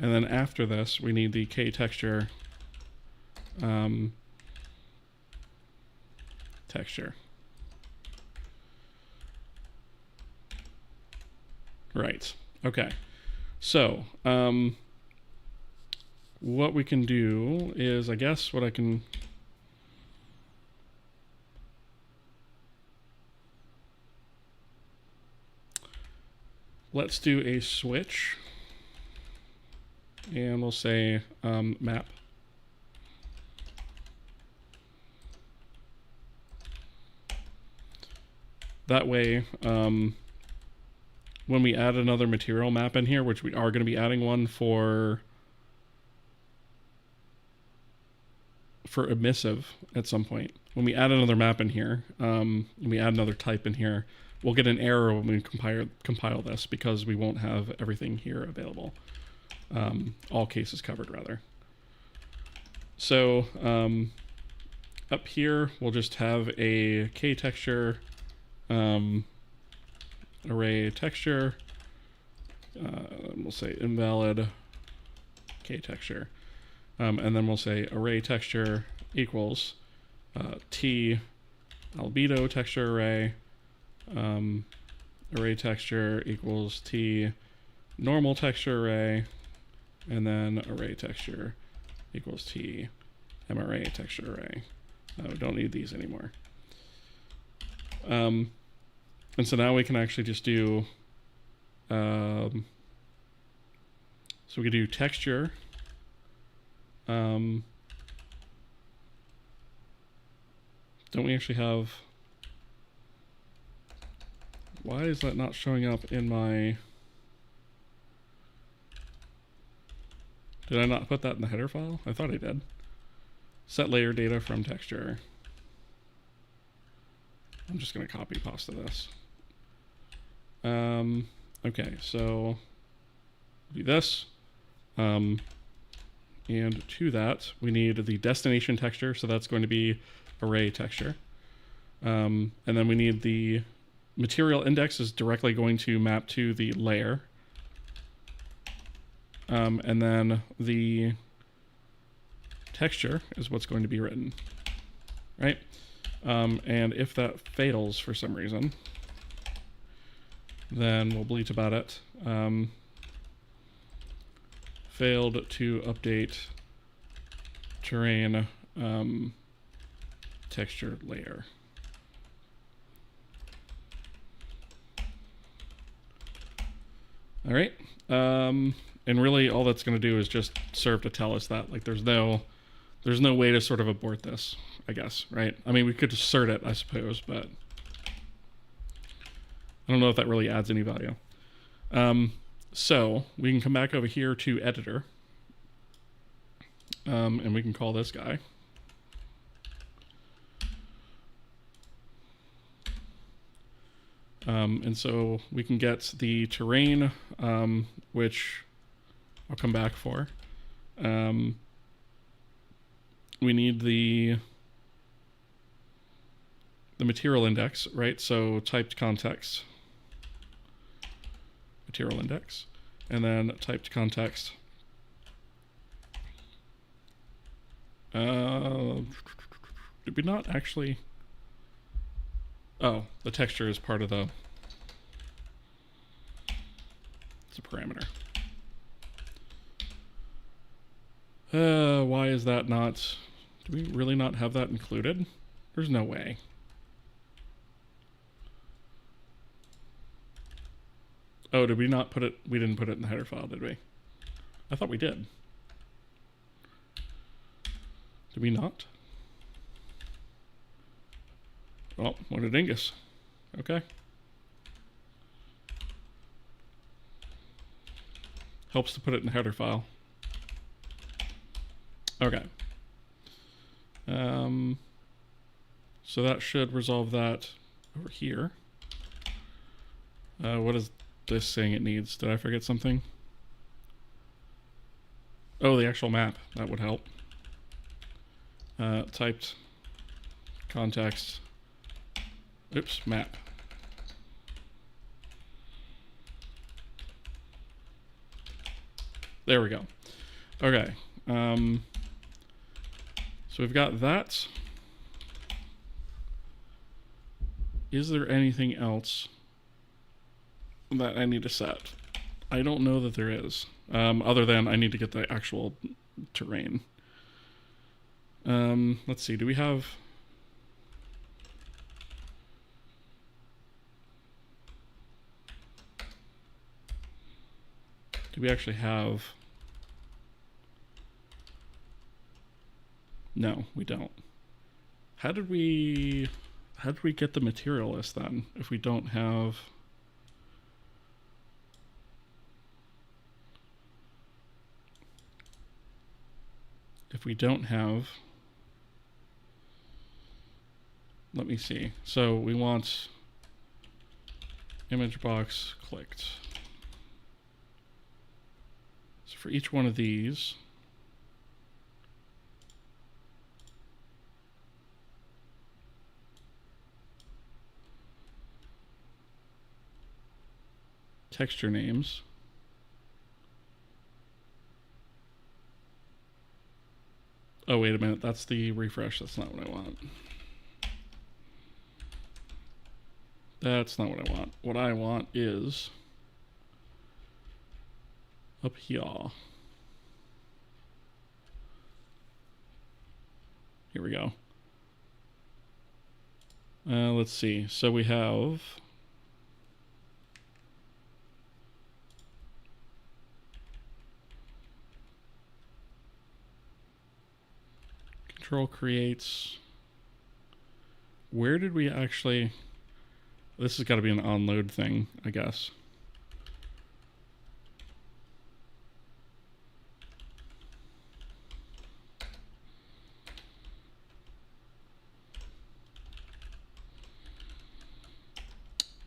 Speaker 1: And then after this, we need the K texture texture. Right. Okay. So, what we can do is, I guess what I can... Let's do a switch. And we'll say map. That way, when we add another material map in here, which we are going to be adding one for emissive at some point. When we add another map in here, and we add another type in here, we'll get an error when we compile this because we won't have everything here available. All cases covered, rather. So up here, we'll just have a K texture array texture. We'll say invalid K texture. And then we'll say array texture equals T albedo texture array. Array texture equals T normal texture array. And then array texture equals T MRA texture array. We don't need these anymore. And so now we can actually just do, so we could do texture. Don't we actually have, why is that not showing up in my, did I not put that in the header file? I thought I did. Set layer data from texture. I'm just going to copy pasta this. Okay, so do this. And to that, we need the destination texture. So that's going to be array texture. And then we need the material index is directly going to map to the layer. And then the texture is what's going to be written, right? And if that fails for some reason, then we'll bleat about it. Failed to update terrain texture layer. All right. And really all that's going to do is just serve to tell us that, like, there's no way to sort of abort this, I guess, right? I mean, we could assert it, I suppose, but I don't know if that really adds any value. So we can come back over here to editor, and we can call this guy. And so we can get the terrain, which I'll come back for. We need the material index, right? So typed context, material index, and then typed context. Did we not actually? Oh, the texture is part of the. It's a parameter. Why is that not? Do we really not have that included? There's no way. Oh, did we not put it? We didn't put it in the header file, did we? I thought we did. Did we not? Well, what a dingus. Okay. Helps to put it in the header file. Okay. So that should resolve that over here. What is this saying it needs? Did I forget something? Oh, the actual map. That would help. Typed context. Oops, map. There we go. Okay. So we've got that. Is there anything else that I need to set? I don't know that there is. Other than I need to get the actual terrain. Let's see. Do we have... Do we actually have... No, we don't. How did we get the material list then if we don't have... If we don't have... Let me see. So we want image box clicked. So for each one of these, texture names. Oh, wait a minute. That's the refresh. That's not what I want. That's not what I want. What I want is up here. Here we go. Let's see. So we have control creates. Where did we actually... This has got to be an onload thing, I guess.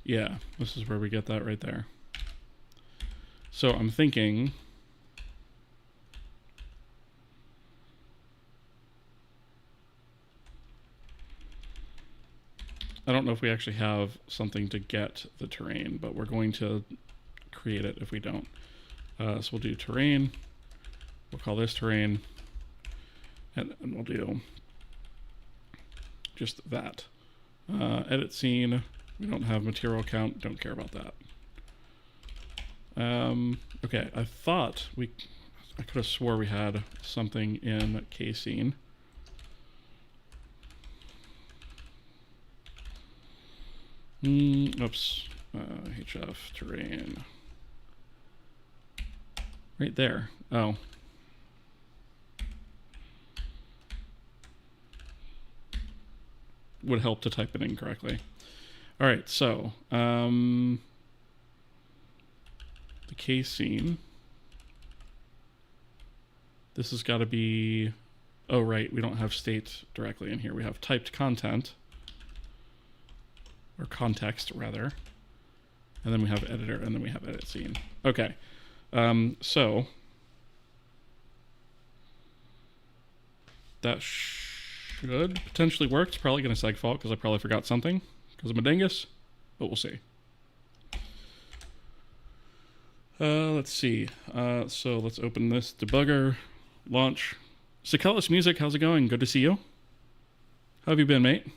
Speaker 1: Yeah, this is where we get that right there. So I'm thinking... I don't know if we actually have something to get the terrain, but we're going to create it if we don't. So we'll do terrain. We'll call this terrain. And we'll do just that. Edit scene. We don't have material count. Don't care about that. Okay, I thought I could have swore we had something in K scene. Oops. HF terrain. Right there. Oh. Would help to type it in correctly. All right, so the K scene. This has got to be. Oh, right. We don't have state directly in here. We have typed content. Or context, rather. And then we have editor, and then we have edit scene. Okay. So that should potentially work. It's probably going to segfault because I probably forgot something because I'm a dingus, but we'll see. Let's see. So let's open this debugger, launch. Sikelis Music, how's it going? Good to see you. How have you been, mate?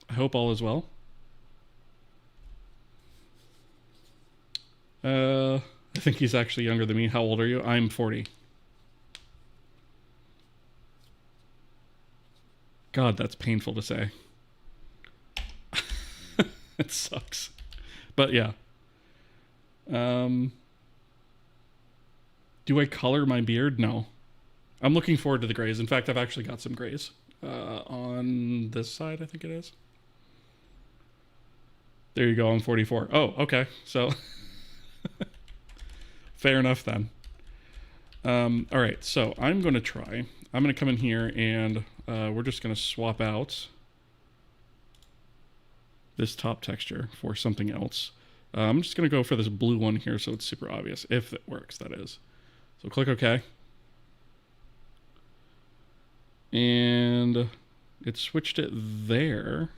Speaker 1: I hope all is well. I think he's actually younger than me. How old are you? I'm 40. God, that's painful to say. It sucks. But yeah. Do I color my beard? No. I'm looking forward to the grays. In fact, I've actually got some grays. On this side, I think it is. There you go, I'm 44. Oh, okay. So, fair enough then. All right, so I'm going to try. I'm going to come in here and we're just going to swap out this top texture for something else. I'm just going to go for this blue one here so it's super obvious, if it works, that is. So click OK. And it switched it there.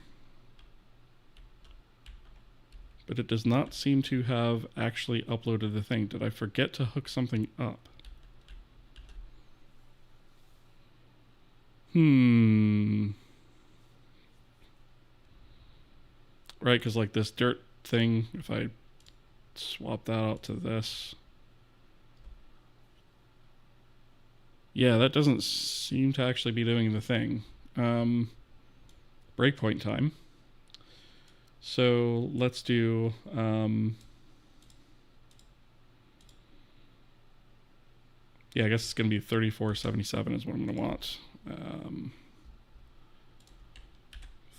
Speaker 1: But it does not seem to have actually uploaded the thing. Did I forget to hook something up? Right, because like this dirt thing, if I swap that out to this. Yeah, that doesn't seem to actually be doing the thing. Breakpoint time. So let's do yeah, I guess it's going to be 3477 is what I'm going to want.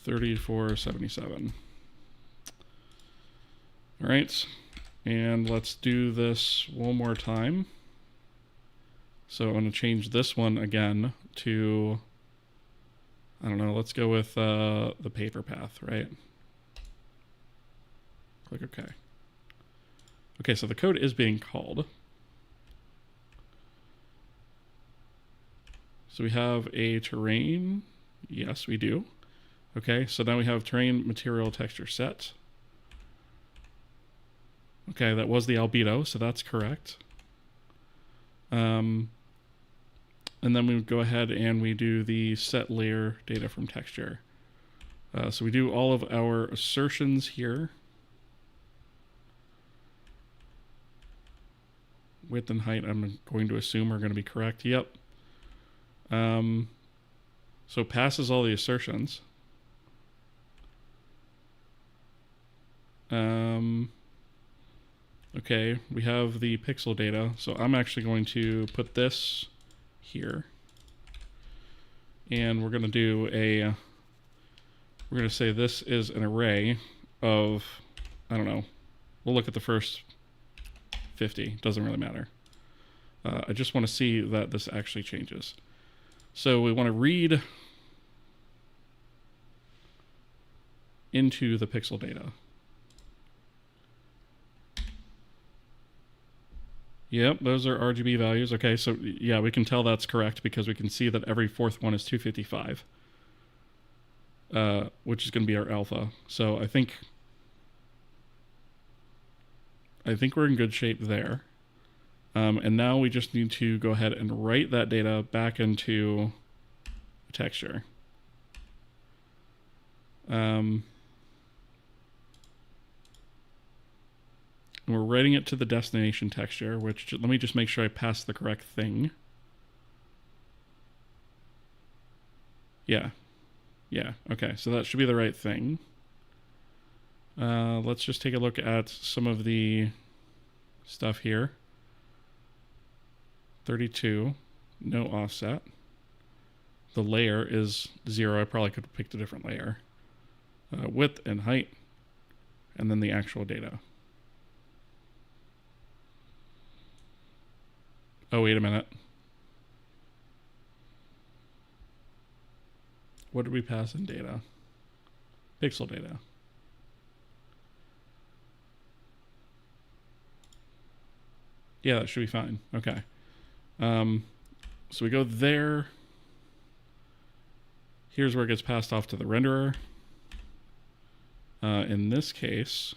Speaker 1: 3477. All right, and let's do this one more time. So I'm going to change this one again to, I don't know, let's go with the paper path, right? Click OK. Okay, so the code is being called. So we have a terrain. Yes, we do. Okay, so now we have terrain material texture set. Okay, that was the albedo, so that's correct. And then we would go ahead and we do the set layer data from texture. So we do all of our assertions here. Width and height, I'm going to assume are going to be correct. Yep. So passes all the assertions. Okay, we have the pixel data. So I'm actually going to put this here. And we're going to do a, we're going to say this is an array of, I don't know, we'll look at the first 50, doesn't really matter. I just want to see that this actually changes. So we want to read into the pixel data. Yep, those are RGB values. Okay, so yeah, we can tell that's correct because we can see that every fourth one is 255, which is going to be our alpha. So I think we're in good shape there. And now we just need to go ahead and write that data back into a texture. And we're writing it to the destination texture, which, let me just make sure I pass the correct thing. Yeah. Yeah, okay, so that should be the right thing. Let's just take a look at some of the stuff here. 32, no offset. The layer is 0. I probably could have picked a different layer. Width and height, and then the actual data. Oh, wait a minute. What did we pass in data? Pixel data. Yeah, that should be fine. Okay. So we go there. Here's where it gets passed off to the renderer. In this case,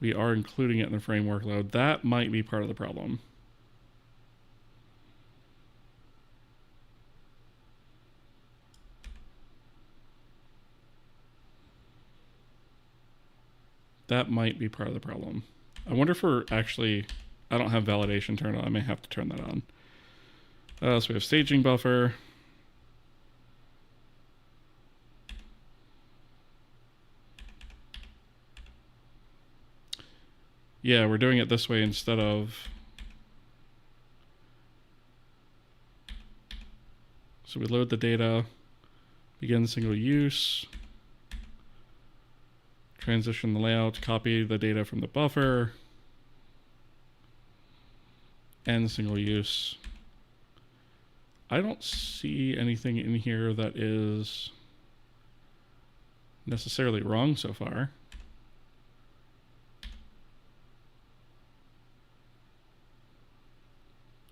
Speaker 1: we are including it in the framework load. That might be part of the problem. That might be part of the problem. I wonder if we're actually... I don't have validation turned on. I may have to turn that on. So we have staging buffer. Yeah, we're doing it this way instead of... So we load the data, begin single use, transition the layout, copy the data from the buffer, end single use. I don't see anything in here that is necessarily wrong so far.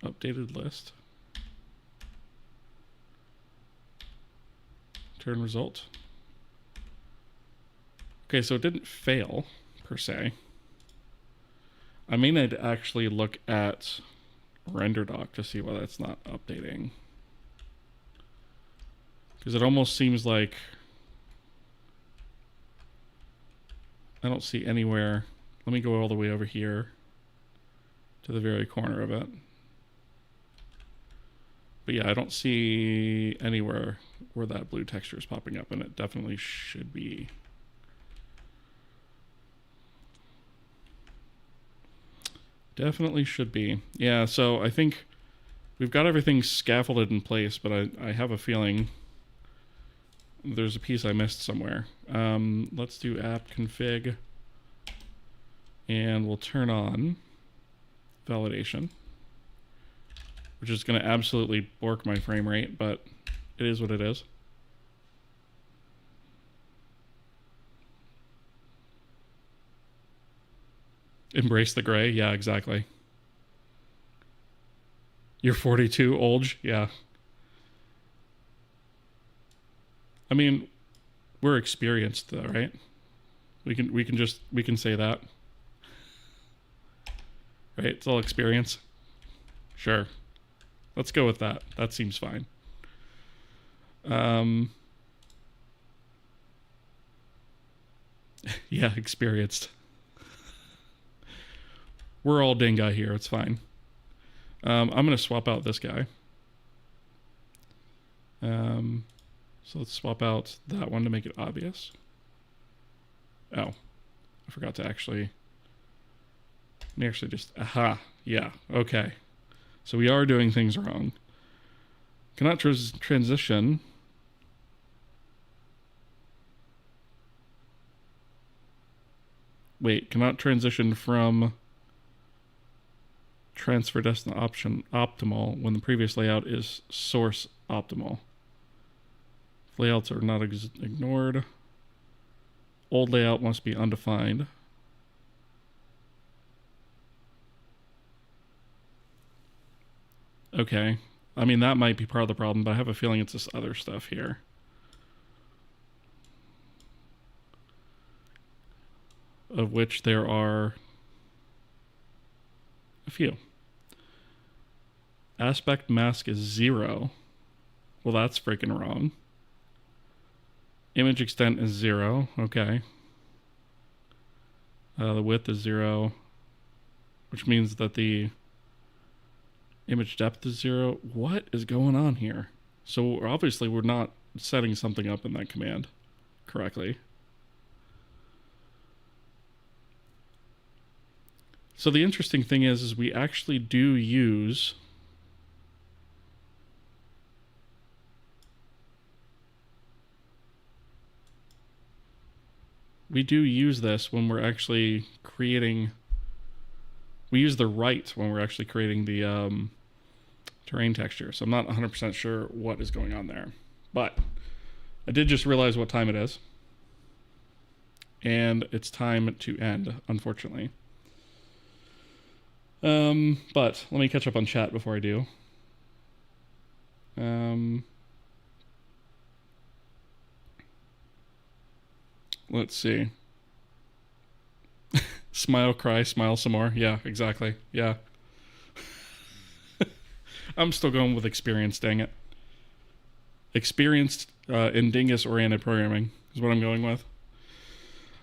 Speaker 1: Updated list. Turn result. Okay, so it didn't fail, per se. I mean, I'd actually look at RenderDoc to see why that's not updating. Because it almost seems like I don't see anywhere. Let me go all the way over here to the very corner of it. But yeah, I don't see anywhere where that blue texture is popping up, and it definitely should be. Definitely should be. Yeah, so I think we've got everything scaffolded in place, but I have a feeling there's a piece I missed somewhere. Let's do app config, and we'll turn on validation, which is going to absolutely bork my frame rate, but it is what it is. Embrace the gray. Yeah, exactly. You're 42, Olge. Yeah. I mean, we're experienced though, right? We can say that. Right? It's all experience. Sure. Let's go with that. That seems fine. Yeah, experienced. We're all Dinga here. It's fine. I'm going to swap out this guy. So let's swap out that one to make it obvious. Oh, I forgot to actually... Let me actually just... Aha. Yeah. Okay. So we are doing things wrong. Cannot transition. Wait, cannot transition from transfer destination option optimal when the previous layout is source optimal. Layouts are not ignored. Old layout must be undefined. Okay. I mean, that might be part of the problem, but I have a feeling it's this other stuff here. Of which there are a few. Aspect mask is 0. Well, that's freaking wrong. Image extent is 0. Okay. The width is 0, which means that the image depth is 0. What is going on here? So obviously we're not setting something up in that command correctly. So the interesting thing is we actually do use this when we're actually creating. We use the right when we're actually creating the terrain texture. So I'm not 100% sure what is going on there. But I did just realize what time it is. And it's time to end, unfortunately. But let me catch up on chat before I do. Let's see. Smile, cry, smile some more. Yeah, exactly. Yeah. I'm still going with experience, dang it. Experienced in dingus-oriented programming is what I'm going with.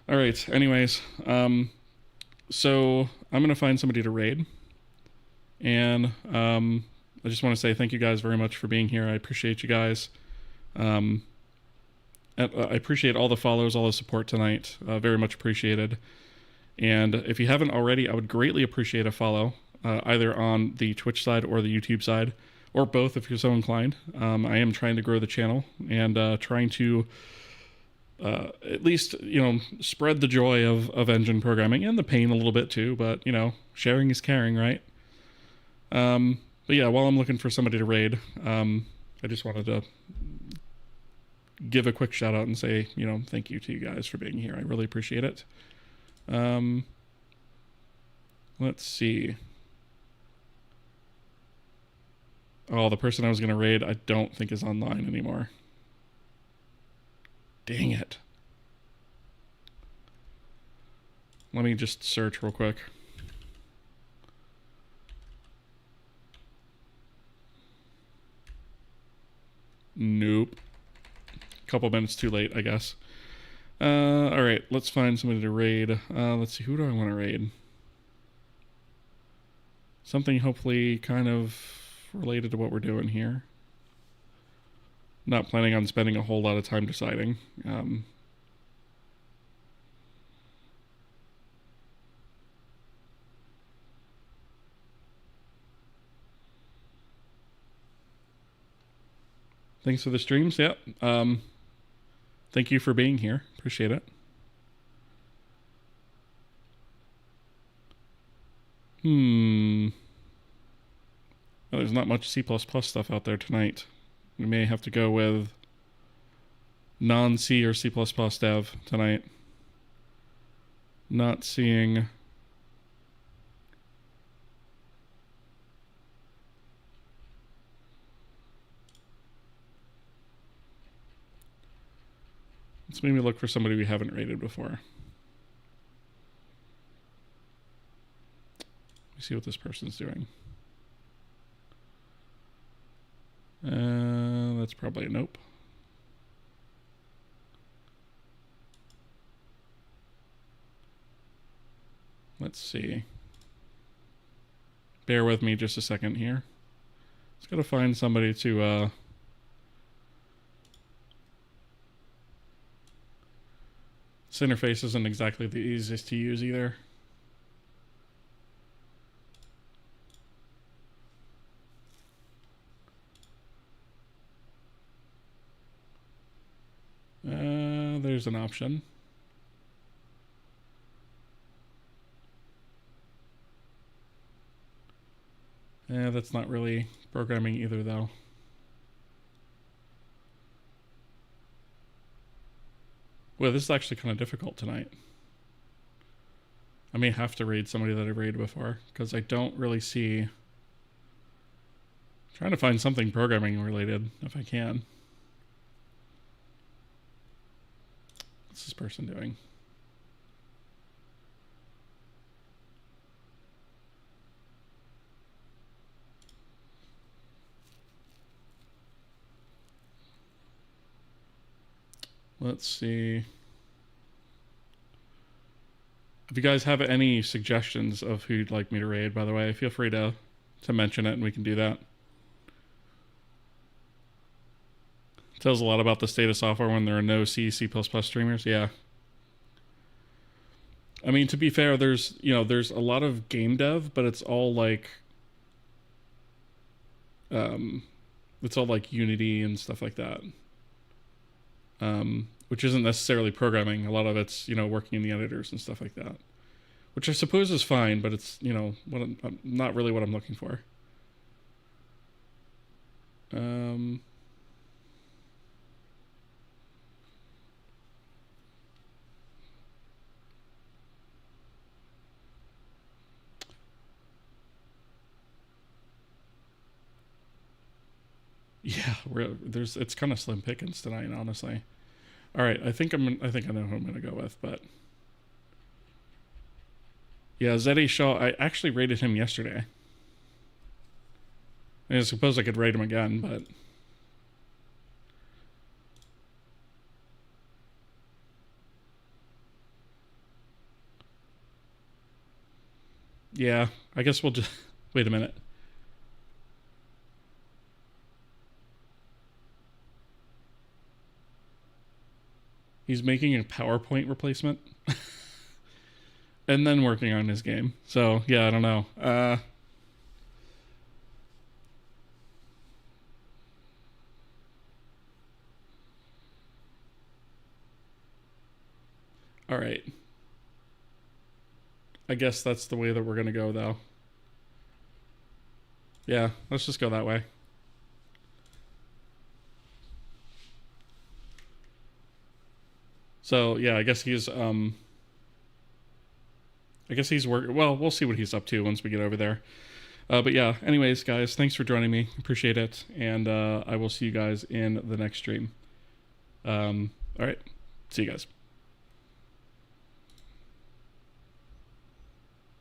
Speaker 1: All right, anyways. So I'm going to find somebody to raid. And I just want to say thank you guys very much for being here. I appreciate you guys. I appreciate all the follows, all the support tonight. Very much appreciated. And if you haven't already, I would greatly appreciate a follow, either on the Twitch side or the YouTube side, or both if you're so inclined. I am trying to grow the channel and trying to at least, spread the joy of engine programming and the pain a little bit too. But, sharing is caring, right? But yeah, while I'm looking for somebody to raid, I just wanted to give a quick shout out and say, thank you to you guys for being here. I really appreciate it. Let's see. Oh, the person I was going to raid, I don't think is online anymore. Dang it. Let me just search real quick. Nope. Couple minutes too late, I guess. Alright, let's find somebody to raid. Let's see, who do I want to raid? Something hopefully kind of related to what we're doing here. Not planning on spending a whole lot of time deciding. Thanks for the streams. Yeah. Thank you for being here. Appreciate it. Well, there's not much C++ stuff out there tonight. We may have to go with non-C or C++ dev tonight. Not seeing... Let's maybe look for somebody we haven't rated before. Let me see what this person's doing. That's probably a nope. Let's see. Bear with me just a second here. Just gotta find somebody to this interface isn't exactly the easiest to use either. There's an option. That's not really programming either, though. Well, this is actually kind of difficult tonight. I may have to raid somebody that I've raided before, because I don't really see... I'm trying to find something programming related, if I can. What's this person doing? Let's see. If you guys have any suggestions of who you'd like me to raid, by the way, feel free to mention it and we can do that. It tells a lot about the state of software when there are no C, C++ streamers. Yeah. I mean, to be fair, there's a lot of game dev, but it's all like Unity and stuff like that. Which isn't necessarily programming. A lot of it's, working in the editors and stuff like that. Which I suppose is fine, but it's, not really what I'm looking for. Yeah, it's kind of slim pickings tonight, honestly. All right, I think I know who I'm gonna go with, but yeah, Zeddy Shaw. I actually rated him yesterday. I suppose I could rate him again, but yeah, I guess we'll just wait a minute. He's making a PowerPoint replacement and then working on his game. So, yeah, I don't know. All right. I guess that's the way that we're going to go, though. Yeah, let's just go that way. So, yeah, I guess he's working. Well, we'll see what he's up to once we get over there. But yeah, anyways, guys, thanks for joining me. Appreciate it. And I will see you guys in the next stream. All right. See you guys.